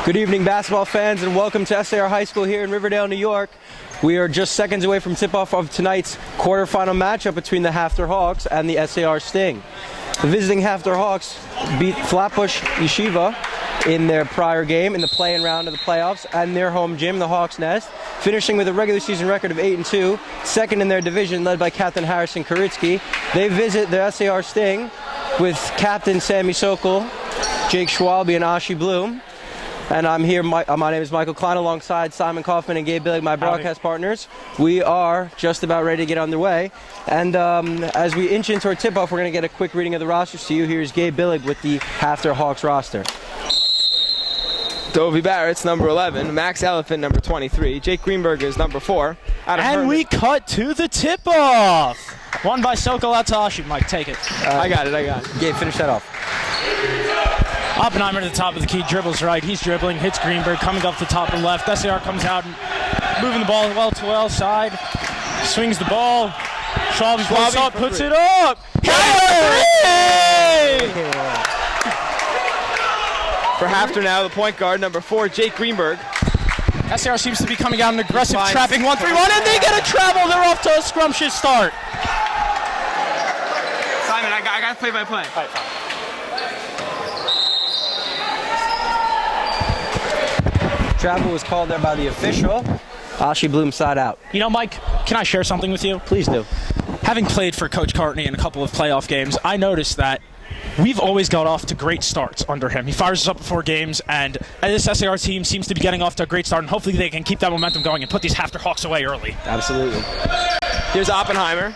Good evening, basketball fans, and welcome to SAR High School here in Riverdale, New York. We are just seconds away from tip-off of tonight's quarterfinal matchup between the HAFTR Hawks and the SAR Sting. The visiting HAFTR Hawks beat Flatbush Yeshiva in their prior game in the play-in round of the playoffs and their home gym, the Hawks Nest, finishing with a regular season record of 8-2, second in their division, led by Captain Harrison Karitsky. They visit the SAR Sting with Captain Sammy Sokol, Jake Schwalbe, and Ashi Bloom. And I'm here, my name is Michael Klein, alongside Simon Kaufman and Gabe Billig, my broadcast partners. We are just about ready to get underway. And as we inch into our tip-off, we're going to get a quick reading of the rosters to you. Here's Gabe Billig with the HAFTR Hawks roster. Dovey Barrett's number 11, Max Elephant number 23, Jake Greenberger is number 4. And we cut to the tip-off. Won by Sokol out to Ashi. Mike, take it. I got it. Gabe, finish that off. Oppenheimer to the top of the key, dribbles right. He's dribbling, hits Greenberg, coming up the top and left. SAR comes out, and moving the ball well to well side. Swings the ball. Schwalbe goes up, puts it up. Hey! For HAFTR now, the point guard, number 4, Jake Greenberg. SAR seems to be coming out in aggressive trapping 1-3-1, and they get a travel. They're off to a scrumptious start. Simon, I got to play by play. All right, fine. Travel was called there by the official. Ashi Bloom side out. You know, Mike, can I share something with you? Please do. Having played for Coach Courtney in a couple of playoff games, I noticed that we've always got off to great starts under him. He fires us up before games, and this SAR team seems to be getting off to a great start, and hopefully they can keep that momentum going and put these HAFTR Hawks away early. Absolutely. Here's Oppenheimer.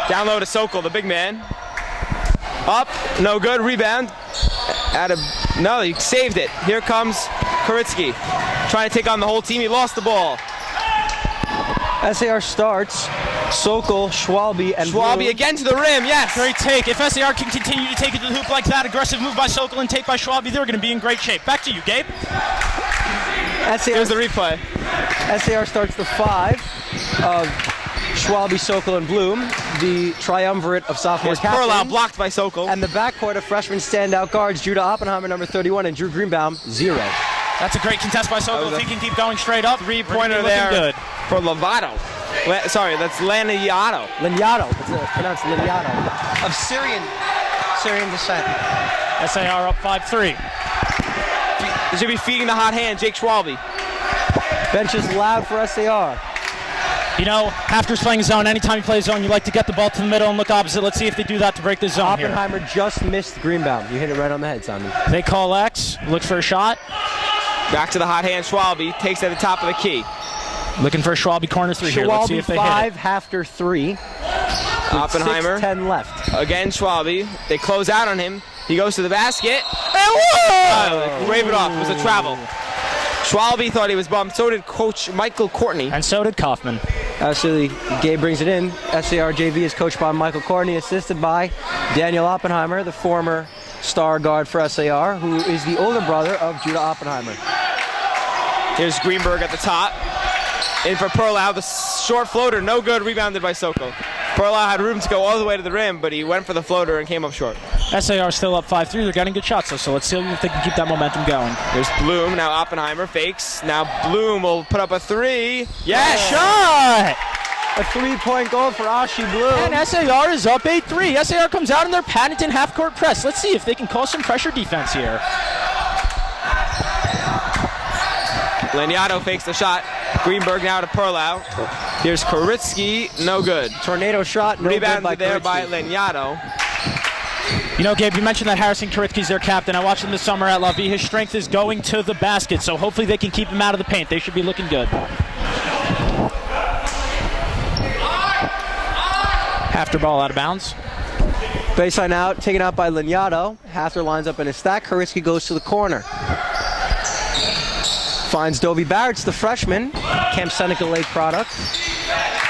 Down low to Sokol, the big man. Up, no good, rebound. No, he saved it. Here comes Karitsky, trying to take on the whole team. He lost the ball. SAR starts. Sokol, Schwalbe, and Schwalbe Bloom. again to the rim, yes. Great take. If SAR can continue to take it to the hoop like that, aggressive move by Sokol and take by Schwalbe, they're going to be in great shape. Back to you, Gabe. Here's the replay. SAR starts the 5 of Schwalbe, Sokol, and Bloom, the triumvirate of sophomore captains. Perlow blocked by Sokol. And the backcourt of freshman standout guards, Judah Oppenheimer, number 31, and Drew Greenbaum, 0. That's a great contest by Sokol. If he can keep going straight up, Three-pointer there good. for Lovato. Sorry, that's Laniato. Laniato, it's pronounced Laniato, of Syrian descent. SAR up 5-3. They should be feeding the hot hand, Jake Schwalbe. Bench is loud for SAR. You know, HAFTR's playing zone. Anytime you play zone, you like to get the ball to the middle and look opposite. Let's see if they do that to break the zone Oppenheimer just missed Greenbaum. You hit it right on the head, Simon. They call X, look for a shot. Back to the hot hand, Schwalbe takes at the top of the key. Looking for a Schwalbe corner 3 here. Let's see if they 5, hit it. HAFTR 3. Oppenheimer. 6:10 left. Again, Schwalbe. They close out on him. He goes to the basket. And whoa! Wave it off. It was a travel. Schwalbe thought he was bumped. So did Coach Michael Courtney. And so did Kaufman. Absolutely. Gabe brings it in. SAR JV is coached by Michael Courtney, assisted by Daniel Oppenheimer, the former star guard for SAR, who is the older brother of Judah Oppenheimer. Here's Greenberg at the top. In for Perlow, the short floater, no good, rebounded by Sokol. Perlow had room to go all the way to the rim, but he went for the floater and came up short. SAR still up 5-3. They're getting good shots, though, so let's see if they can keep that momentum going. There's Bloom, now Oppenheimer fakes. Now Bloom will put up a 3. Yes, Shot! A 3-point goal for Ashi Bloom. And SAR is up 8-3. SAR comes out in their patented half-court press. Let's see if they can cause some pressure defense here. Laniato fakes the shot. Greenberg now to Perlow. Here's Karitsky, no good. Tornado shot, no Rebounded good by there by Karitsky. Laniato. You know, Gabe, you mentioned that Harrison Karitsky's their captain. I watched him this summer at La Vie. His strength is going to the basket, so hopefully they can keep him out of the paint. They should be looking good. HAFTR ball out of bounds. Baseline out, taken out by Laniato. HAFTR lines up in a stack. Karitsky goes to the corner. Finds Dovey Barrett's the freshman, Camp Seneca Lake product.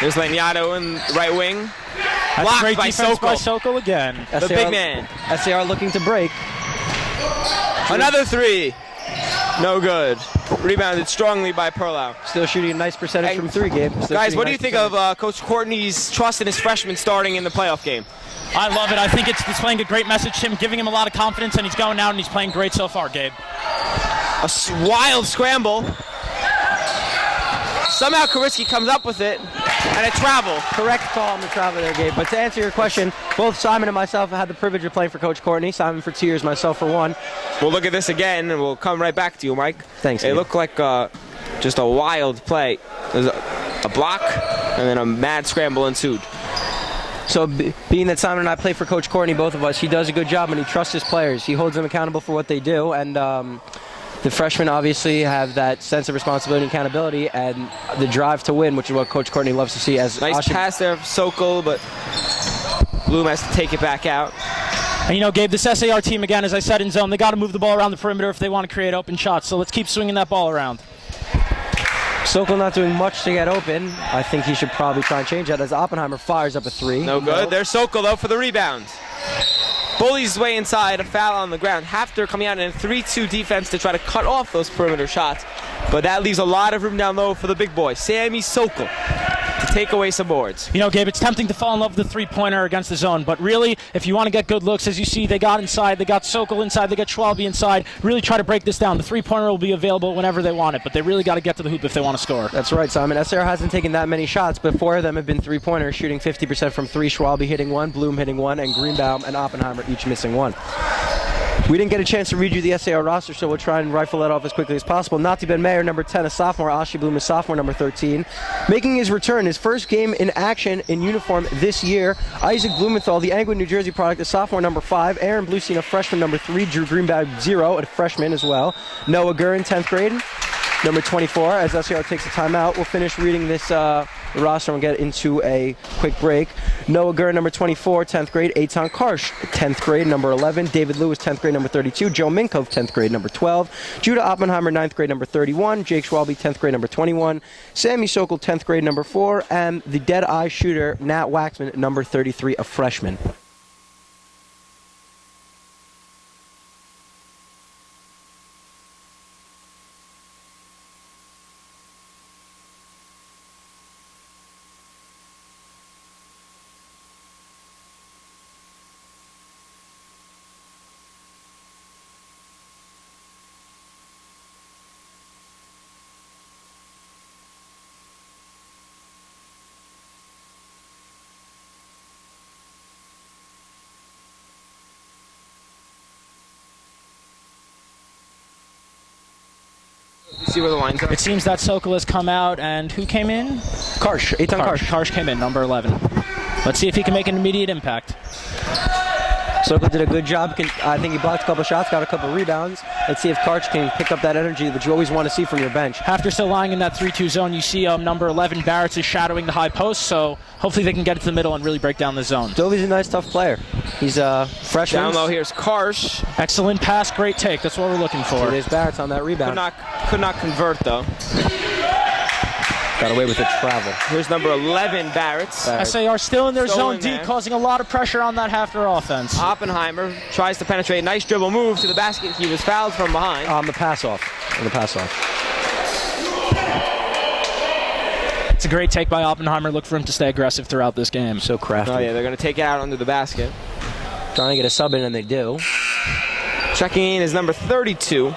There's Laniato in right wing. That's Blocked great by defense Sokol. by Sokol again. The big man. SAR looking to break. Another 3. No good. Rebounded strongly by Perlow. Still shooting a nice percentage from 3, Gabe. Guys, what do you think of Coach Courtney's trust in his freshmen starting in the playoff game? I love it. I think it's displaying a great message to him, giving him a lot of confidence, and he's going out and he's playing great so far, Gabe. wild scramble. Somehow Karitsky comes up with it, and a travel. Correct call on the travel there, Gabe. But to answer your question, both Simon and myself have had the privilege of playing for Coach Courtney. Simon for 2 years, myself for 1. We'll look at this again, and we'll come right back to you, Mike. Thanks, It Gabe. looked like just a wild play. There's a block, and then a mad scramble ensued. So being that Simon and I play for Coach Courtney, both of us, he does a good job and he trusts his players. He holds them accountable for what they do, and the freshmen obviously have that sense of responsibility and accountability and the drive to win, which is what Coach Courtney loves to see. As Nice pass there of Sokol, but Bloom has to take it back out. And you know, Gabe, this SAR team, again, as I said in zone, they got to move the ball around the perimeter if they want to create open shots. So let's keep swinging that ball around. Sokol not doing much to get open. I think he should probably try and change that as Oppenheimer fires up a 3. No good. There's Sokol, though, for the rebound. Bullies his way inside, a foul on the ground. HAFTR coming out in a 3-2 defense to try to cut off those perimeter shots. But that leaves a lot of room down low for the big boy, Sammy Sokol, to take away some boards. You know, Gabe, it's tempting to fall in love with the three-pointer against the zone, but really, if you want to get good looks, as you see, they got inside, they got Sokol inside, they got Schwalbe inside. Really try to break this down. The three-pointer will be available whenever they want it, but they really got to get to the hoop if they want to score. That's right, Simon. SAR hasn't taken that many shots, but 4 of them have been three-pointers, shooting 50% from 3. Schwalbe hitting 1, Bloom hitting 1, and Greenbaum and Oppenheimer each missing 1. We didn't get a chance to read you the SAR roster, so we'll try and rifle that off as quickly as possible. Nati Ben Meir, number 10, a sophomore. Ashi Bloom, a sophomore, number 13. Making his return, his first game in action in uniform this year, Isaac Blumenthal, the Angwin, New Jersey product, a sophomore, number 5. Aaron Bluestein, a freshman, number 3. Drew Greenbaum, 0, a freshman as well. Noah Gurin, 10th grade, number 24. As SAR takes a timeout, we'll finish reading this roster and we'll get into a quick break. Noah Gurin, number 24, 10th grade. Eitan Karsh, 10th grade, number 11. David Lewis, 10th grade, number 32. Joe Minkov, 10th grade, number 12. Judah Oppenheimer, 9th grade, number 31. Jake Schwalbe, 10th grade, number 21. Sammy Sokol, 10th grade, number 4. And the dead-eye shooter, Nat Waxman, number 33, a freshman. See where the lines are? It seems that Sokol has come out, and who came in? Karsh, Eitan Karsh. Karsh came in, number 11. Let's see if he can make an immediate impact. Sokol did a good job. I think he blocked a couple shots, got a couple rebounds. Let's see if Karch can pick up that energy that you always want to see from your bench. After still lying in that 3-2 zone, you see number 11, Barrett's is shadowing the high post, so hopefully they can get it to the middle and really break down the zone. Dovey's a nice, tough player. He's freshman. Down low, here's Karsh. Excellent pass, great take. That's what we're looking for. There's Barrett's on that rebound. Could not convert, though. Got away with the travel. Here's number 11, Barrett. SAR still in their Still zone in D, there. causing a lot of pressure on that HAFTR offense. Oppenheimer tries to penetrate. Nice dribble move to the basket. He was fouled from behind. On the pass off. It's a great take by Oppenheimer. Look for him to stay aggressive throughout this game. So crafty. Oh, yeah, they're going to take it out under the basket. Trying to get a sub in, and they do. Checking in is number 32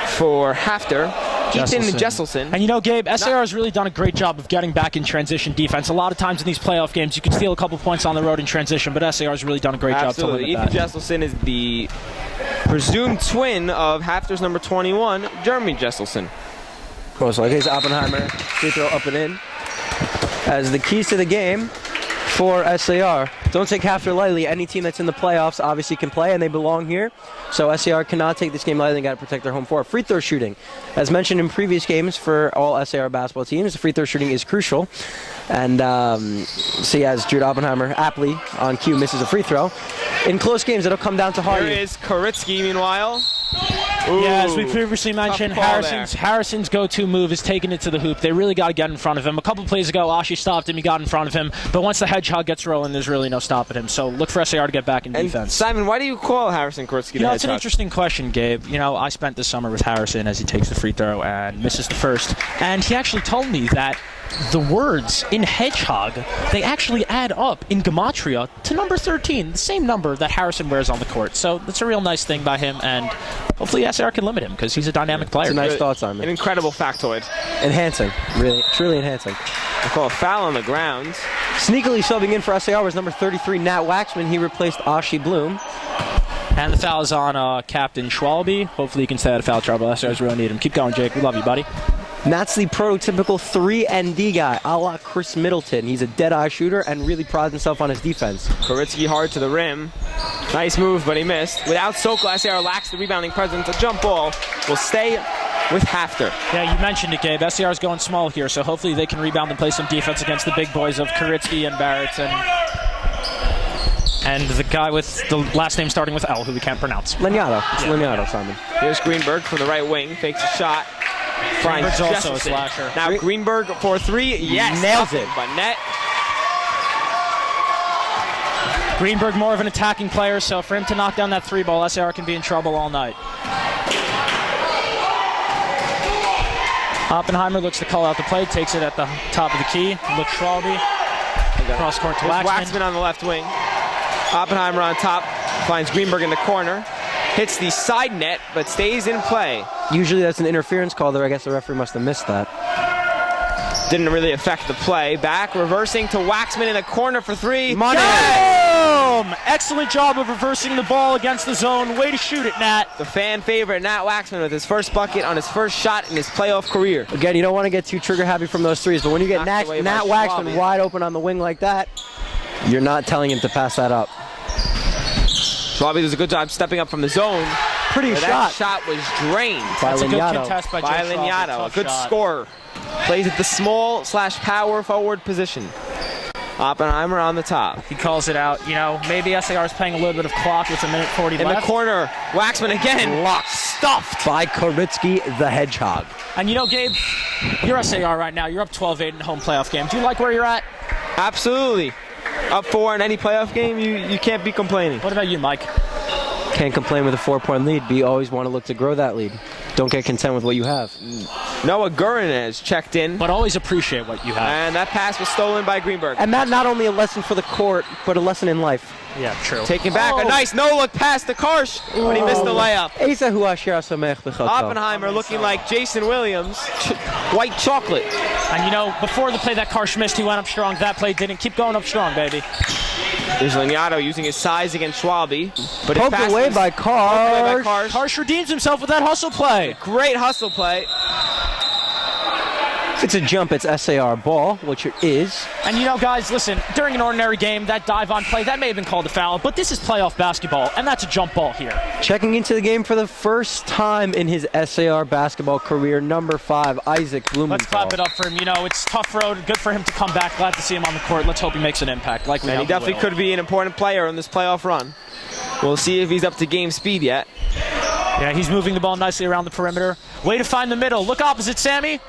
for HAFTR. Ethan Jesselson. And you know, Gabe, SAR has really done a great job of getting back in transition defense. A lot of times in these playoff games, you can steal a couple points on the road in transition, but SAR has really done a great job to limit Ethan that. Jesselson is the presumed twin of HAFTR's number 21, Jeremy Jesselson. Most likely is Oppenheimer. Free throw up and in. As the keys to the game for SAR. Don't take HAFTR lightly. Any team that's in the playoffs obviously can play, and they belong here. So SAR cannot take this game lightly. They got to protect their home floor. Free throw shooting. As mentioned in previous games for all SAR basketball teams, the free throw shooting is crucial. And see, as Jude Oppenheimer aptly on cue misses a free throw. In close games, it'll come down to Here Hardy. is Karitsky, meanwhile. Ooh, Yeah, as we previously mentioned, call Harrison's go-to move is taking it to the hoop. They really got to get in front of him. A couple plays ago, Ashi stopped him. He got in front of him. But once the hedgehog gets rolling, there's really no stopping him. So look for SAR to get back in And defense. Simon, why do you call Harrison Karitsky the You know, it's an hedgehog? interesting question, Gabe. You know, I spent this summer with Harrison as he takes the free throw and misses the first. And he actually told me that the words in Hedgehog, they actually add up in Gematria to number 13, the same number that Harrison wears on the court. So that's a real nice thing by him, and hopefully SAR can limit him because he's a dynamic player. It's a nice thought, Simon. An incredible factoid. Enhancing. Really, truly enhancing. They call a foul on the ground. Sneakily subbing in for SAR was number 33, Nat Waxman. He replaced Ashi Bloom. And the foul is on Captain Schwalbe. Hopefully he can stay out of foul trouble. SAR's really need him. Keep going, Jake. We love you, buddy. That's the prototypical 3-and-D guy, a la Chris Middleton. He's a dead-eye shooter and really prides himself on his defense. Koritsky hard to the rim. Nice move, but he missed. Without Sokol, SAR lacks the rebounding presence. A jump ball will stay with HAFTR. Yeah, you mentioned it, Gabe. SAR's going small here, so hopefully they can rebound and play some defense against the big boys of Koritsky and Barrett and the guy with the last name starting with L, who we can't pronounce. Leniato. It's Leniato, Simon. Here's Greenberg from the right wing. Fakes a shot. Greenberg's Finds also a Jesselson. slasher. Now Greenberg for three. Yes. Nails it. But net. Greenberg more of an attacking player, so for him to knock down that three ball, SAR can be in trouble all night. Oppenheimer looks to call out the play, takes it at the top of the key. Look Schwalbe. Cross court to Waxman. Waxman on the left wing. Oppenheimer on top. Finds Greenberg in the corner. Hits the side net, but stays in play. Usually that's an interference call there. I guess the referee must have missed that. Didn't really affect the play. Back, reversing to Waxman in the corner for three. Money! Boom! Excellent job of reversing the ball against the zone. Way to shoot it, Nat. The fan favorite, Nat Waxman, with his first bucket on his first shot in his playoff career. Again, you don't want to get too trigger happy from those threes, but when you get Nat Knocked away by Waxman Schwalbe. wide open on the wing like that, you're not telling him to pass that up. Schwalbe does a good job stepping up from the zone. Pretty But shot that shot was drained by That's a good Leniato. contest by by Jake Schwalbe. Leniato. A Tough good shot. scorer. Plays at the small/power forward position. Oppenheimer on the top. He calls it out. You know, maybe SAR is playing a little bit of clock with a minute 40 In left. the corner, Waxman again. Stuffed. by Koritsky the Hedgehog. And you know, Gabe, you're SAR right now. You're up 12-8 in a home playoff game. Do you like where you're at? Absolutely. Up 4 in any playoff game, you can't be complaining. What about you, Mike? Can't complain with a 4-point lead, but you always want to look to grow that lead. Don't get content with what you have. Noah Gurin has checked in. But always appreciate what you have. And that pass was stolen by Greenberg. And that not only a lesson for the court, but a lesson in life. Yeah, true. Taking back a nice no-look pass to Karsh, but he missed the layup. Oppenheimer looking like Jason Williams, white chocolate. And you know, before the play that Karsh missed, he went up strong. That play didn't. Keep going up strong, baby. There's Leniato using his size against Schwalbe. But his Poked pass away was by poked away by Karsh. Karsh redeems himself with that hustle play. Great hustle play. If it's a jump, it's SAR ball, which it is. And you know, guys, listen, during an ordinary game, that dive-on play, that may have been called a foul, but this is playoff basketball, and that's a jump ball here. Checking into the game for the first time in his SAR basketball career, number 5, Isaac Blumenthal. Let's clap it up for him. You know, it's tough road. Good for him to come back. Glad to see him on the court. Let's hope he makes an impact. Like we And know he definitely will. could be an important player in this playoff run. We'll see if he's up to game speed yet. Yeah, he's moving the ball nicely around the perimeter. Way to find the middle. Look opposite, Sammy.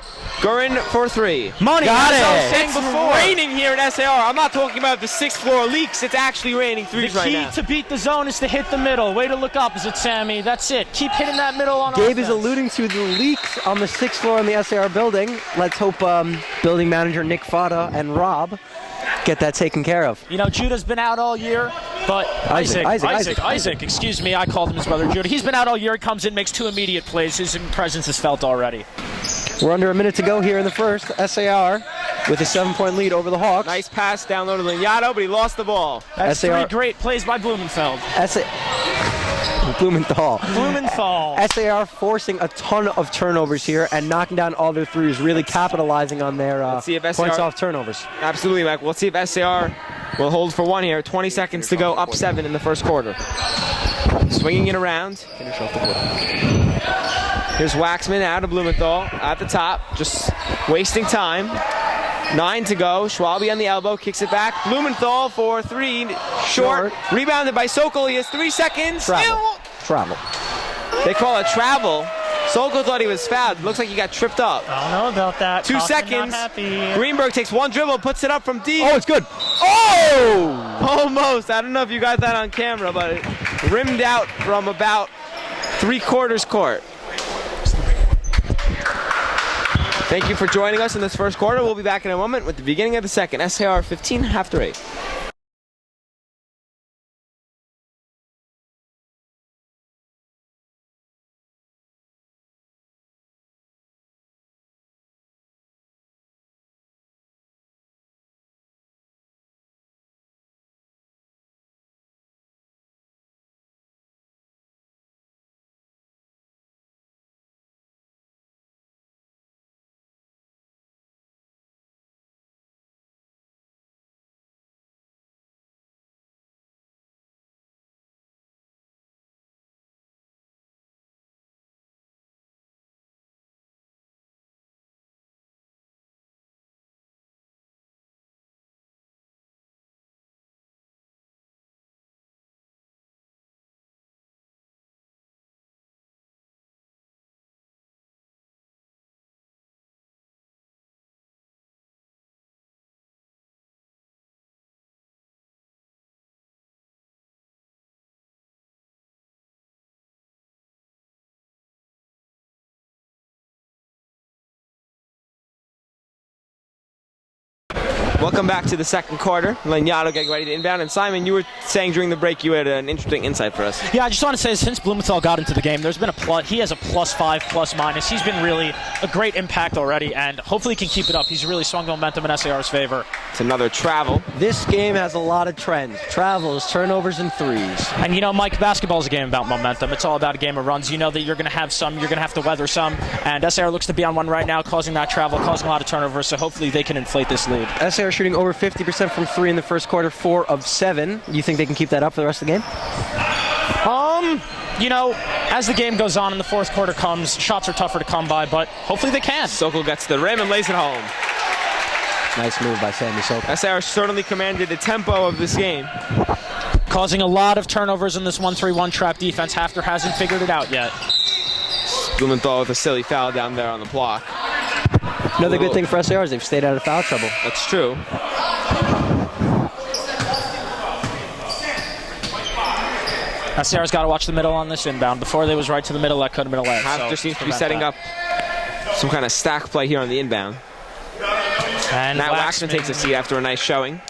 Gurin for three. Money. Got That's it. what I was saying It's before. raining here at SAR. I'm not talking about the 6th floor leaks. It's actually raining The threes right key now. to beat the zone is to hit the middle. Way to look opposite, Sammy. That's it. Keep hitting that middle on Gabe offense. is alluding to the leaks on the 6th floor in the SAR building. Let's hope building manager Nick Fada and Rob get that taken care of. You know, Judah's been out all year, but Isaac, excuse me, I called him his brother Judah. He's been out all year, comes in, makes 2 immediate plays. His presence is felt already. We're under a minute to go here in the first. SAR with a 7-point lead over the Hawks. Nice pass down low to Leniato, but he lost the ball. That's SAR 3 great plays by Blumenfeld. Blumenthal. SAR forcing a ton of turnovers here and knocking down all their threes, really capitalizing on their see if SAR points off turnovers. Absolutely, Mike. We'll see if SAR will hold for one here. 20 seconds to go, up 7 in the first quarter. Swinging it around. Finish off the quarter. Here's Waxman out of Blumenthal at the top, just wasting time. 9 to go. Schwalbe on the elbow, kicks it back. Blumenthal for 3, short. Rebounded by Sokol. He has 3 seconds. Travel. They call it travel. Sokol thought he was fouled. Looks like he got tripped up. I don't know about that. 2 seconds. Greenberg takes 1 dribble, puts it up from deep. Oh, it's good. Oh! Almost. I don't know if you got that on camera, but it rimmed out from about 3/4 court. Thank you for joining us in this first quarter. We'll be back in a moment with the beginning of the second. SAR 15, HAFTR 8. Welcome back to the second quarter. Lanyado getting ready to inbound. And Simon, you were saying during the break you had an interesting insight for us. Yeah, I just want to say, since Blumenthal got into the game, there's been a plus. He has a +5, +-. He's been really a great impact already, and hopefully he can keep it up. He's really swung the momentum in SAR's favor. It's another travel. This game has a lot of trends. Travels, turnovers, and threes. And you know, Mike, basketball is a game about momentum. It's all about a game of runs. You know that you're going to have some, you're going to have to weather some, and SAR looks to be on one right now, causing that travel, causing a lot of turnovers, so hopefully they can inflate this lead. SAR shooting over 50% from 3 in the first quarter, 4 of 7. You think they can keep that up for the rest of the game? You know, as the game goes on and the fourth quarter comes, shots are tougher to come by, but hopefully they can. Sokol gets the rim and lays it home. Nice move by Sammy Sokol. SAR certainly commanded the tempo of this game. Causing a lot of turnovers in this 1-3-1 trap defense. HAFTR hasn't figured it out yet. Blumenthal with a silly foul down there on the block. Another good thing for SAR is they've stayed out of foul trouble. That's true. SAR's got to watch the middle on this inbound. Before they was right to the middle, that could have been a layup. HAFTR seems to be setting up some kind of stack play here on the inbound. And Matt Waxman takes a seat after a nice showing.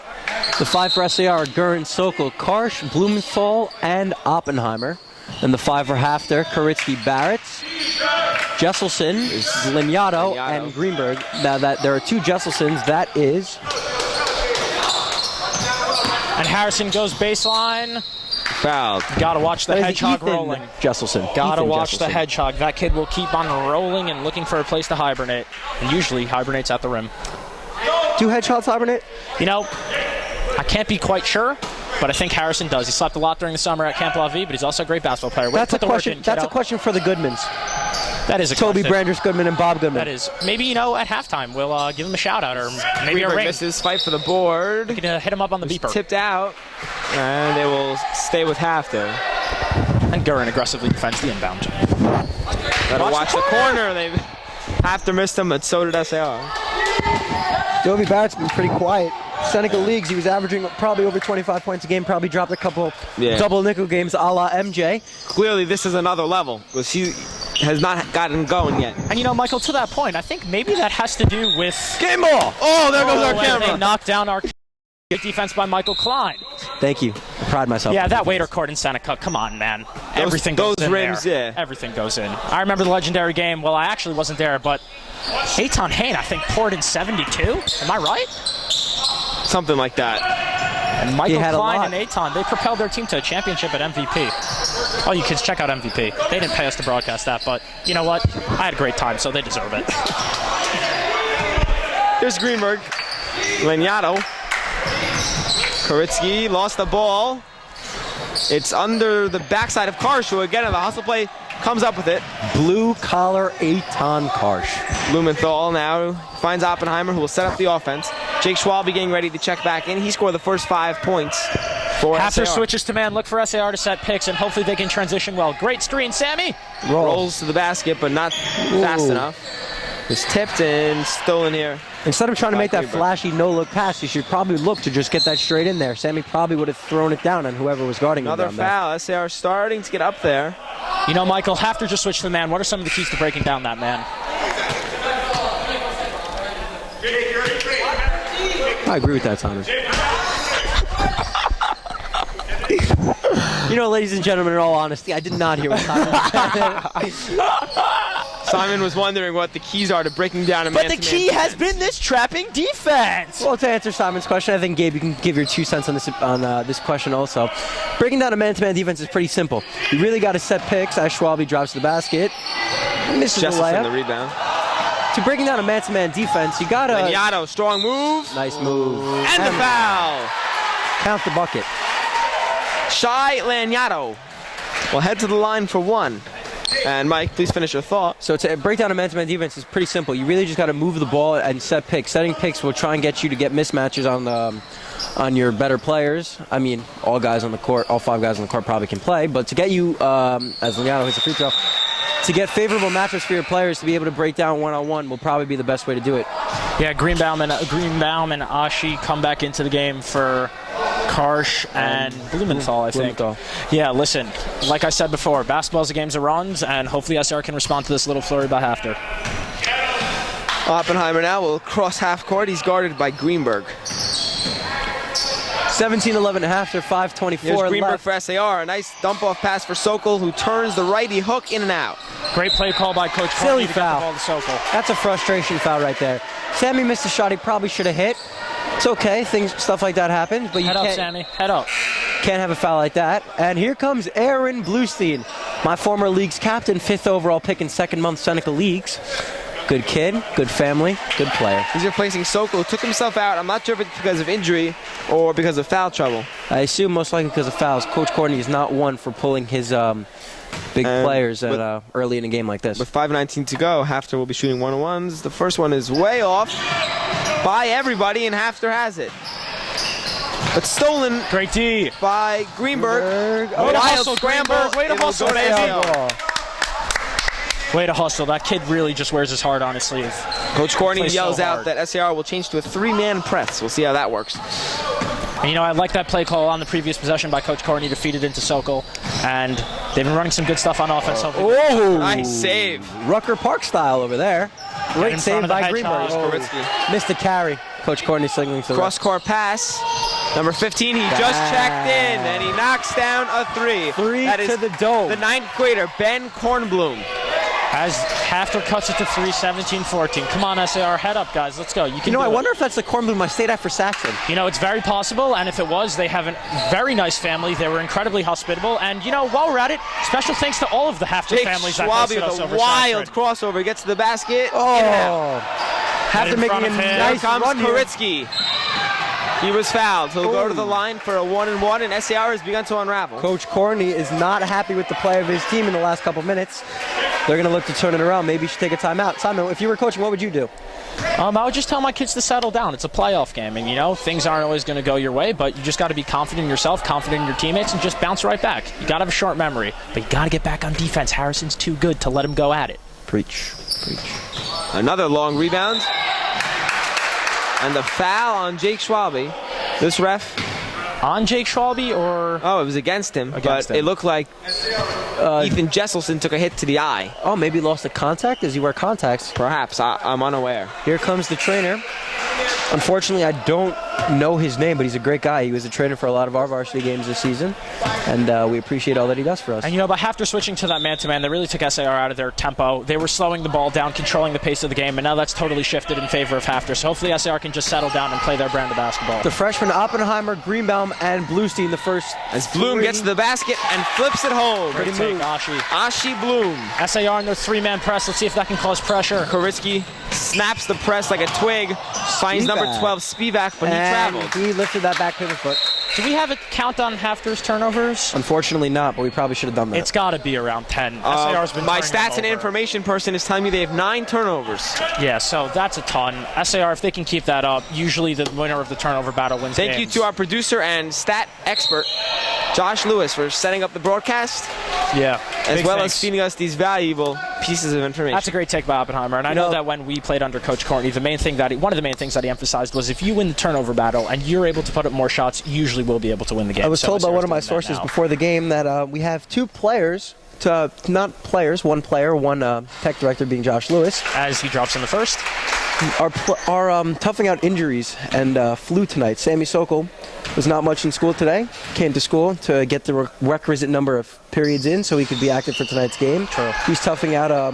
The 5 for SAR are Gurin, Sokol, Karsh, Blumenthal, and Oppenheimer. And the 5 for HAFTR, Karitsky, Barrett, Jesselson, Lanyado, and Greenberg. Now that there are 2 Jesselsons, that is... And Harrison goes baseline. Fouled. Gotta watch the hedgehog rolling. Jesselson. Gotta watch the hedgehog. That kid will keep on rolling and looking for a place to hibernate. And usually hibernates at the rim. Do hedgehogs hibernate? You know, I can't be quite sure, but I think Harrison does. He slept a lot during the summer at Camp La Vie, but he's also a great basketball player. That's a question. That's a question for the Goodmans. That is a Toby question. Branders Goodman and Bob Goodman. That is. Maybe, you know, at halftime we'll give him a shout out, or maybe Greenberg a ring. misses, fight for the board. We can hit him up on the beeper. Tipped out, and they will stay with HAFTR. And Gurin aggressively defends the inbound. Gotta watch the corner. HAFTR missed him, but so did SAR. Toby Barrett's been pretty quiet. Seneca Leagues, he was averaging probably over 25 points a game, probably dropped a couple double nickel games a la MJ. Clearly, this is another level, because he has not gotten going yet. And you know, Michael, to that point, I think maybe that has to do with... Game ball! Oh, there goes our when camera. They knocked down our defense by Michael Klein. Thank you. I pride myself. Yeah, that waiter court in Seneca, come on, man. Everything goes in rims, there. yeah. Everything goes in. I remember the legendary game. Well, I actually wasn't there, but Eitan Hain, I think, poured in 72. Am I right? Something like that. And Michael Klein and Eitan, they propelled their team to a championship at MVP. Oh, you kids, check out MVP. They didn't pay us to broadcast that, but you know what? I had a great time, so they deserve it. Here's Greenberg. Lanyado. Karitsky lost the ball. It's under the backside of Karsh, who again in the hustle play comes up with it. Blue collar Eitan Karsh. Blumenthal now finds Oppenheimer, who will set up the offense. Jake Schwalbe getting ready to check back in. He scored the first 5 points for HAFTR SAR. switches to man. Look for SAR to set picks, and hopefully they can transition well. Great screen, Sammy. Rolls to the basket, but not fast enough. It's tipped and stolen here. Instead of trying to make that flashy no-look pass, you should probably look to just get that straight in there. Sammy probably would have thrown it down on whoever was guarding him. Another foul. SAR starting to get up there. You know, Michael, HAFTR just switched to the man. What are some of the keys to breaking down that man? I agree with that, Simon. You know, ladies and gentlemen, in all honesty, I did not hear what Simon said. Simon was wondering what the keys are to breaking down a But man-to-man the key has defense. been this trapping defense. Well, to answer Simon's question, I think, Gabe, you can give your 2 cents on this question also. Breaking down a man-to-man defense is pretty simple. You really got to set picks as Schwalbe drives to the basket. Misses the Jesselson, the layup. rebound. To breaking down a man-to-man defense, you got to... Laniato, strong move. Nice move. And the foul. Count the bucket. Shai Laniato will head to the line for 1. And Mike, please finish your thought. So to break down a man-to-man defense is pretty simple. You really just got to move the ball and set picks. Setting picks will try and get you to get mismatches on your better players. I mean, all guys on the court, all 5 guys on the court probably can play. But to get you, as Laniato hits a free throw, to get favorable matchups for your players to be able to break down one-on-one will probably be the best way to do it. Yeah, Greenbaum and Ashi come back into the game for Karsh and Blumenthal, I think. Blumenthal. Yeah, listen, like I said before, basketball's a game of runs, and hopefully SAR can respond to this little flurry by HAFTR. Oppenheimer now will cross half court. He's guarded by Greenberg. 17-11 at HAFTR, 5:24 Here's Greenberg left. for SAR. A nice dump-off pass for Sokol, who turns the righty hook in and out. Great play call by Coach Silly Carney to get the foul. ball to Sokol. That's a frustration foul right there. Sammy missed a shot he probably should have hit. It's okay, stuff like that happens, but you Head up, can't, Sammy. Head up. can't have a foul like that. And here comes Aaron Bluestein, my former league's captain, 5th overall pick in second-month Seneca Leagues. Good kid, good family, good player. He's replacing Sokol, who took himself out. I'm not sure if it's because of injury or because of foul trouble. I assume most likely because of fouls. Coach Courtney is not one for pulling his big players at, early in a game like this. With 5:19 to go, HAFTR will be shooting one-on-ones. The first one is way off by everybody, and HAFTR has it. But stolen Great D. by Greenberg. Oh, Way to Wild hustle, scramble. Greenberg. Way to It will hustle, go to baby. SAR. Way to hustle. That kid really just wears his heart on his sleeve. Coach Courtney Plays so yells out hard. that SAR will change to a 3-man press. We'll see how that works. And, you know, I like that play call on the previous possession by Coach Courtney to feed it into Sokol. And they've been running some good stuff on offense. Oh, Nice save. Rucker Park style over there. Great in front save of the by Greenberg. Hedgehogs. Koritsky. Missed the carry. Coach Courtney signaling to the Cross-court pass. Number 15, he just checked in, and he knocks down a 3. Three That is to the dome. the 9th grader, Ben Kornblum. As HAFTR cuts it to 3, 17-14. Come on, SAR, head up, guys. Let's go. You can You know, do I it. wonder if that's the corn bloom I stayed at for Saxon. You know, it's very possible, and if it was, they have a very nice family. They were incredibly hospitable, and, you know, while we're at it, special thanks to all of the HAFTR Jake families that Schwalbe hosted us with a over wild Sanford. crossover. Gets to the basket. Oh, In and out. have to in make front a of him. Here nice comes run here. Koritsky. He was fouled. He'll go to the line for a 1-and-1, and SAR has begun to unravel. Coach Courtney is not happy with the play of his team in the last couple minutes. They're going to look to turn it around. Maybe you should take a timeout. Simon, if you were coaching, what would you do? I would just tell my kids to settle down. It's a playoff game, and, you know, things aren't always going to go your way, but you just got to be confident in yourself, confident in your teammates, and just bounce right back. You got to have a short memory, but you got to get back on defense. Harrison's too good to let him go at it. Preach. Another long rebound. And the foul on Jake Schwalbe. This ref, On Jake Schwalbe, or... oh, it was against him, Against but him. it looked like Ethan Jesselson took a hit to the eye. Oh, maybe lost the contact? Does he wear contacts? Perhaps. I'm unaware. Here comes the trainer. Unfortunately, I don't know his name, but he's a great guy. He was a trainer for a lot of our varsity games this season, and we appreciate all that he does for us. And, you know, by HAFTR switching to that man-to-man, they really took SAR out of their tempo. They were slowing the ball down, controlling the pace of the game, and now that's totally shifted in favor of HAFTR. So hopefully SAR can just settle down and play their brand of basketball. The freshmen Oppenheimer, Greenbaum, and Bluestein, the first As Bloom gets to the basket and flips it home. Great take, move. Ashi. Ashi Bloom. SAR in their 3-man press. Let's see if that can cause pressure. Koritsky snaps the press like a twig, finds number Spivak. 12 Spivak, but he and traveled. he lifted that back pivot foot. Do we have a count on HAFTR's turnovers? Unfortunately not, but we probably should have done that. It's got to be around 10. SAR's been My turning them stats and over. information person is telling me they have 9 turnovers. Yeah, so that's a ton. SAR, if they can keep that up, usually the winner of the turnover battle wins Thank you games. to our producer and stat expert, Josh Lewis, for setting up the broadcast, Yeah. as big well thanks. as feeding us these valuable pieces of information. That's a great take by Oppenheimer, and I know that when we played under Coach Courtney, one of the main things that he emphasized was if you win the turnover battle and you're able to put up more shots, you usually will be able to win the game. I was So told by SAR's one of my doing that sources now. before the game that we have two players, one player, one tech director being Josh Lewis. As he drops in the first. are toughing out injuries and flu tonight. Sammy Sokol was not much in school today. Came to school to get the requisite number of periods in so he could be active for tonight's game. True. He's toughing out a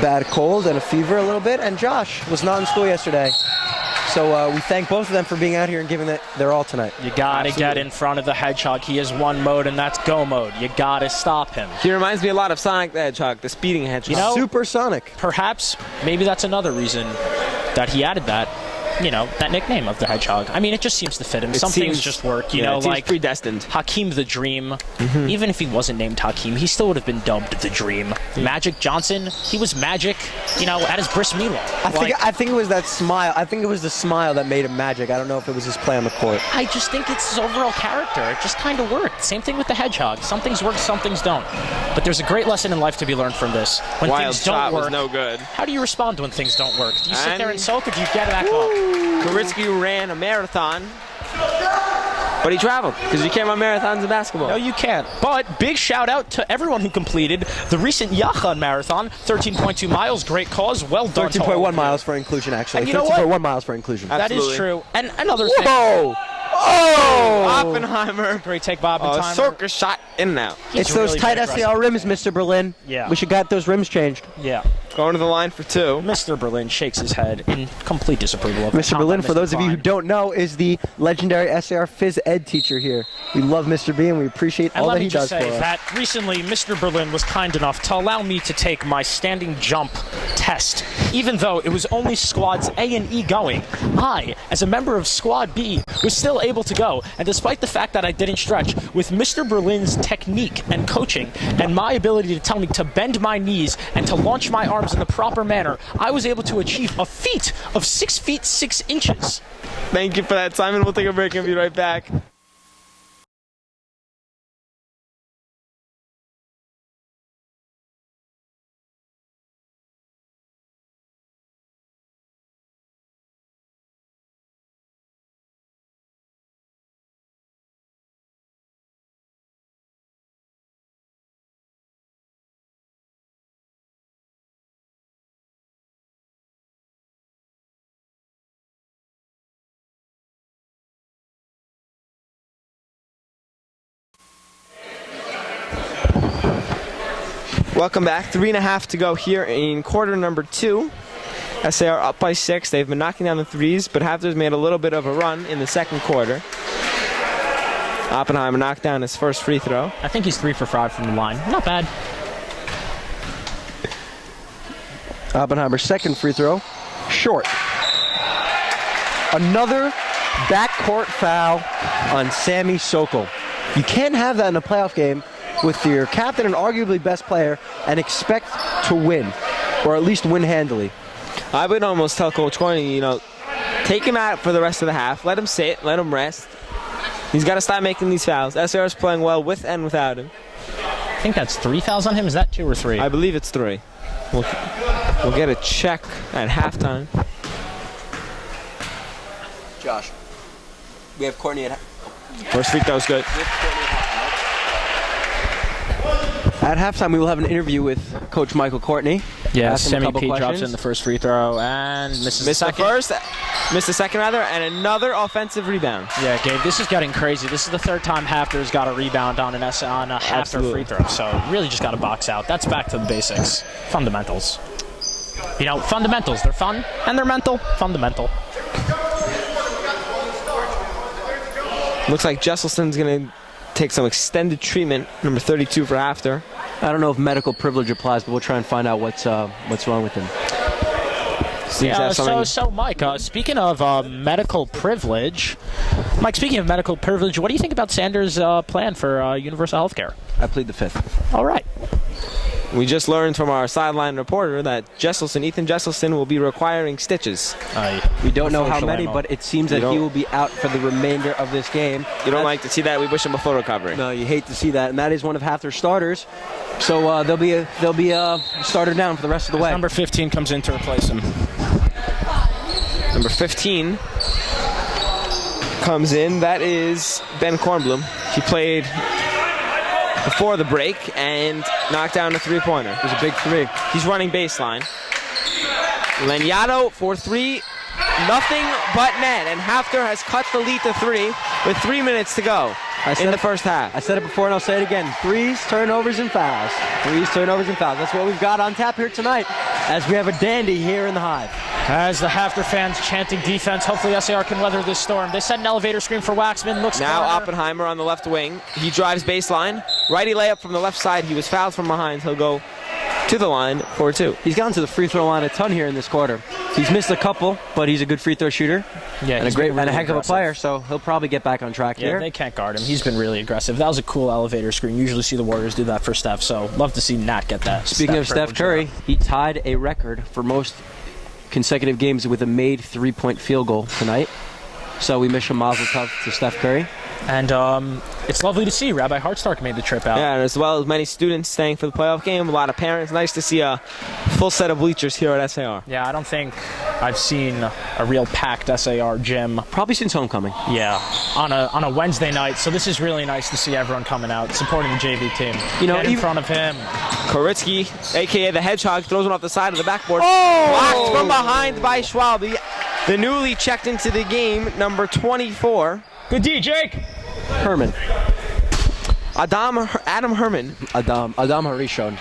bad cold and a fever a little bit. And Josh was not in school yesterday. So we thank both of them for being out here and giving it their all tonight. You got to get in front of the Hedgehog. He has one mode, and that's go mode. You got to stop him. He reminds me a lot of Sonic the Hedgehog, the speeding hedgehog. You know, Supersonic. Perhaps, maybe that's another reason that he added that. That nickname of the Hedgehog. I mean, it just seems to fit him. Some things just work, it seems like predestined. Hakeem the Dream. Even if he wasn't named Hakeem, he still would have been dubbed the Dream. Magic Johnson, he was Magic, at his bris milah. I think it was that smile. I think it was the smile that made him Magic. I don't know if it was his play on the court. I just think it's his overall character. It just kind of worked. Same thing with the Hedgehog. Some things work, some things don't. But there's a great lesson in life to be learned from this. When Wild things don't shot work, was no good. how do you respond when things don't work? Do you sit there and sulk, or do you get back up? Karitsky ran a marathon, but he traveled because you can't run marathons in basketball. No, you can't. But big shout out to everyone who completed the recent Yachan Marathon. 13.2 miles, great cause, well done. 13.1 miles for inclusion, actually. And you know what? 13.1 miles for inclusion. That Absolutely. is true. And another thing. Whoa! Oh! Oppenheimer. Great take, Bob and Timer. Circus shot in and out. It's those really tight big SAR rims, Mr. Berlin. Yeah. We should got those rims changed. Yeah. Going to the line for two. Mr. Berlin shakes his head in complete disapproval of it. Mr. Berlin, for those of you who don't know, is the legendary SAR phys ed teacher here. We love Mr. B and we appreciate all that he does for us. And let me just say that recently Mr. Berlin was kind enough to allow me to take my standing jump test. Even though it was only squads A and E going, I, as a member of Squad B, was still able to go. And despite the fact that I didn't stretch, with Mr. Berlin's technique and coaching and my ability to tell me to bend my knees and to launch my arms in the proper manner, I was able to achieve a feat of 6 feet 6 inches. Thank you for that, Simon. We'll take a break and be right back. Welcome back. 3.5 to go here in quarter number 2. SAR up by 6. They've been knocking down the threes, but HAFTR's made a little bit of a run in the second quarter. Oppenheimer knocked down his first free throw. I think he's 3 for 5 from the line. Not bad. Oppenheimer's second free throw, short. Another backcourt foul on Sammy Sokol. You can't have that in a playoff game with your captain and arguably best player and expect to win, or at least win handily. I would almost tell Coach Corney, take him out for the rest of the half. Let him sit. Let him rest. He's got to stop making these fouls. SAR is playing well with and without him. I think that's 3 fouls on him. Is that 2 or 3? I believe it's 3. We'll get a check at halftime. Josh, we have Courtney at First free throw's good. At halftime, we will have an interview with Coach Michael Courtney. Yeah, Ask him a Sammy couple P drops questions. in the first free throw and misses the Missed the second. first, missed the second rather, and another offensive rebound. Yeah, Gabe, this is getting crazy. This is the third time HAFTR's got a rebound on a HAFTR Absolutely. free throw, so really just got to box out. That's back to the basics. Fundamentals. Fundamentals. They're fun and they're mental. Fundamental. Looks like Jesselson's going to take some extended treatment, number 32 for HAFTR. I don't know if medical privilege applies, but we'll try and find out what's wrong with him. Seems to have something. So Mike, speaking of medical privilege, what do you think about Sanders' plan for universal health care? I plead the fifth. All right. We just learned from our sideline reporter that Ethan Jesselson will be requiring stitches. We don't know how many, ammo. but it seems that he will be out for the remainder of this game. You don't like to see that. We wish him a full recovery. No, you hate to see that, and that is one of HAFTR's starters. So they'll be a starter down for the rest of the way. Number 15 comes in to replace him. Number 15 comes in. That is Ben Kornblum. He played before the break and knocked down a three-pointer. It was a big three. He's running baseline. Laniato for 3. Nothing but net. And HAFTR has cut the lead to 3 with 3 minutes to go in the first half. I said it before and I'll say it again. Threes, turnovers, and fouls. Threes, turnovers, and fouls. That's what we've got on tap here tonight as we have a dandy here in the Hive. As the HAFTR fans chanting defense, hopefully SAR can weather this storm. They set an elevator screen for Waxman. Looks now corner. Oppenheimer on the left wing. He drives baseline. Righty layup from the left side. He was fouled from behind. He'll go to the line for 2. He's gotten to the free throw line a ton here in this quarter. He's missed a couple, but he's a good free throw shooter. Yeah, and a heck of a player, so he'll probably get back on track here. Yeah, they can't guard him. He's been really aggressive. That was a cool elevator screen. Usually see the Warriors do that for Steph, so love to see Nat get that. Speaking of Steph Curry, he tied a record for most consecutive games with a made 3-point field goal tonight. So we wish a mazel tov to Steph Curry. And it's lovely to see Rabbi Hartstark made the trip out. Yeah, and as well as many students staying for the playoff game, a lot of parents. Nice to see a full set of bleachers here at SAR. Yeah, I don't think I've seen a real packed SAR gym. Probably since homecoming. Yeah, on a Wednesday night. So this is really nice to see everyone coming out, supporting the JV team. You know, Get in front of him. Koritsky, a.k.a. the Hedgehog, throws one off the side of the backboard. Blocked from behind by Schwalbe. The newly checked into the game, number 24. Good D, Jake. Herman. Adam Herman. Adam Harishon.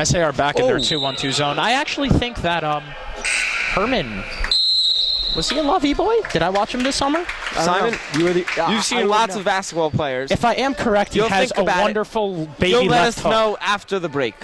SAR back in their 2-1-2 zone. I actually think that Herman, was he a Lovey boy? Did I watch him this summer? Simon, you've seen lots know. of basketball players. If I am correct, he has a wonderful baby You'll let left us hook. know after the break.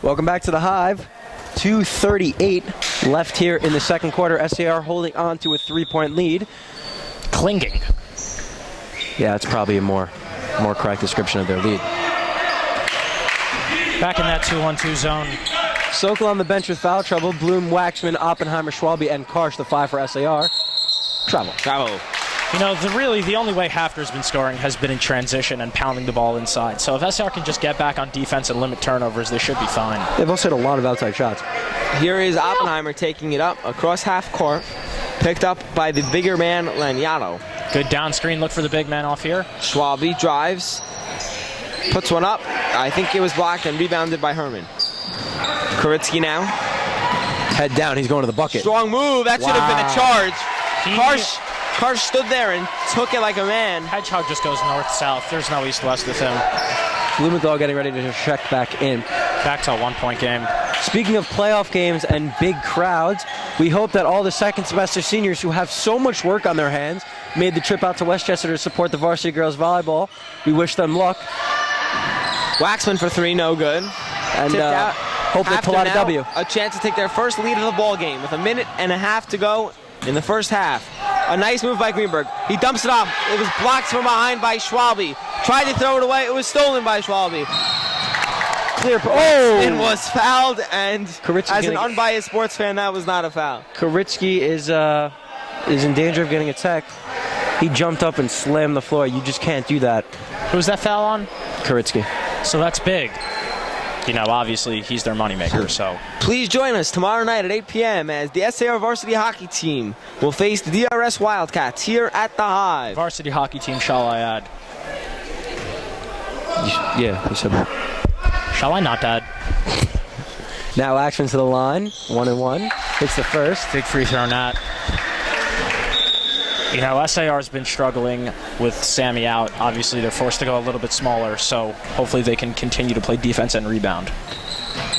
Welcome back to the Hive. 2:38 left here in the second quarter. SAR holding on to a 3-point lead. Clinging. Yeah, it's probably a more correct description of their lead. Back in that 2-1-2 zone. Sokol on the bench with foul trouble. Bloom, Waxman, Oppenheimer, Schwalbe, and Karsh, the 5 for SAR. Travel. You know, the only way HAFTR's been scoring has been in transition and pounding the ball inside. So if SAR can just get back on defense and limit turnovers, they should be fine. They've also hit a lot of outside shots. Here is Oppenheimer taking it up across half court. Picked up by the bigger man, Laniato. Good down screen look for the big man off here. Schwalbe drives. Puts one up. I think it was blocked and rebounded by Herman. Koritsky now. Head down, he's going to the bucket. Strong move. That should have been a charge. Karsh stood there and took it like a man. Hedgehog just goes north-south. There's no east-west with him. Blumenthal getting ready to check back in. Back to a 1-point game. Speaking of playoff games and big crowds, we hope that all the second semester seniors who have so much work on their hands made the trip out to Westchester to support the varsity girls volleyball. We wish them luck. Waxman for 3, no good. And hope they pull out a W. A chance to take their first lead of the ball game with a minute and a half to go in the first half. A nice move by Greenberg. He dumps it off. It was blocked from behind by Schwalbe. Tried to throw it away. It was stolen by Schwalbe. It was fouled, and as an unbiased sports fan, that was not a foul. Koritsky is in danger of getting a tech. He jumped up and slammed the floor. You just can't do that. Who's that foul on? Koritsky. So that's big. You know, obviously, he's their moneymaker, so. Please join us tomorrow night at 8 p.m. as the SAR varsity hockey team will face the DRS Wildcats here at the Hive. Varsity hockey team, shall I add? Yeah, you said that. Shall I not add? Now action to the line. 1-1. Hits the first. Big free throw, Nat. You know, SAR's been struggling with Sammy out. Obviously, they're forced to go a little bit smaller, so hopefully they can continue to play defense and rebound.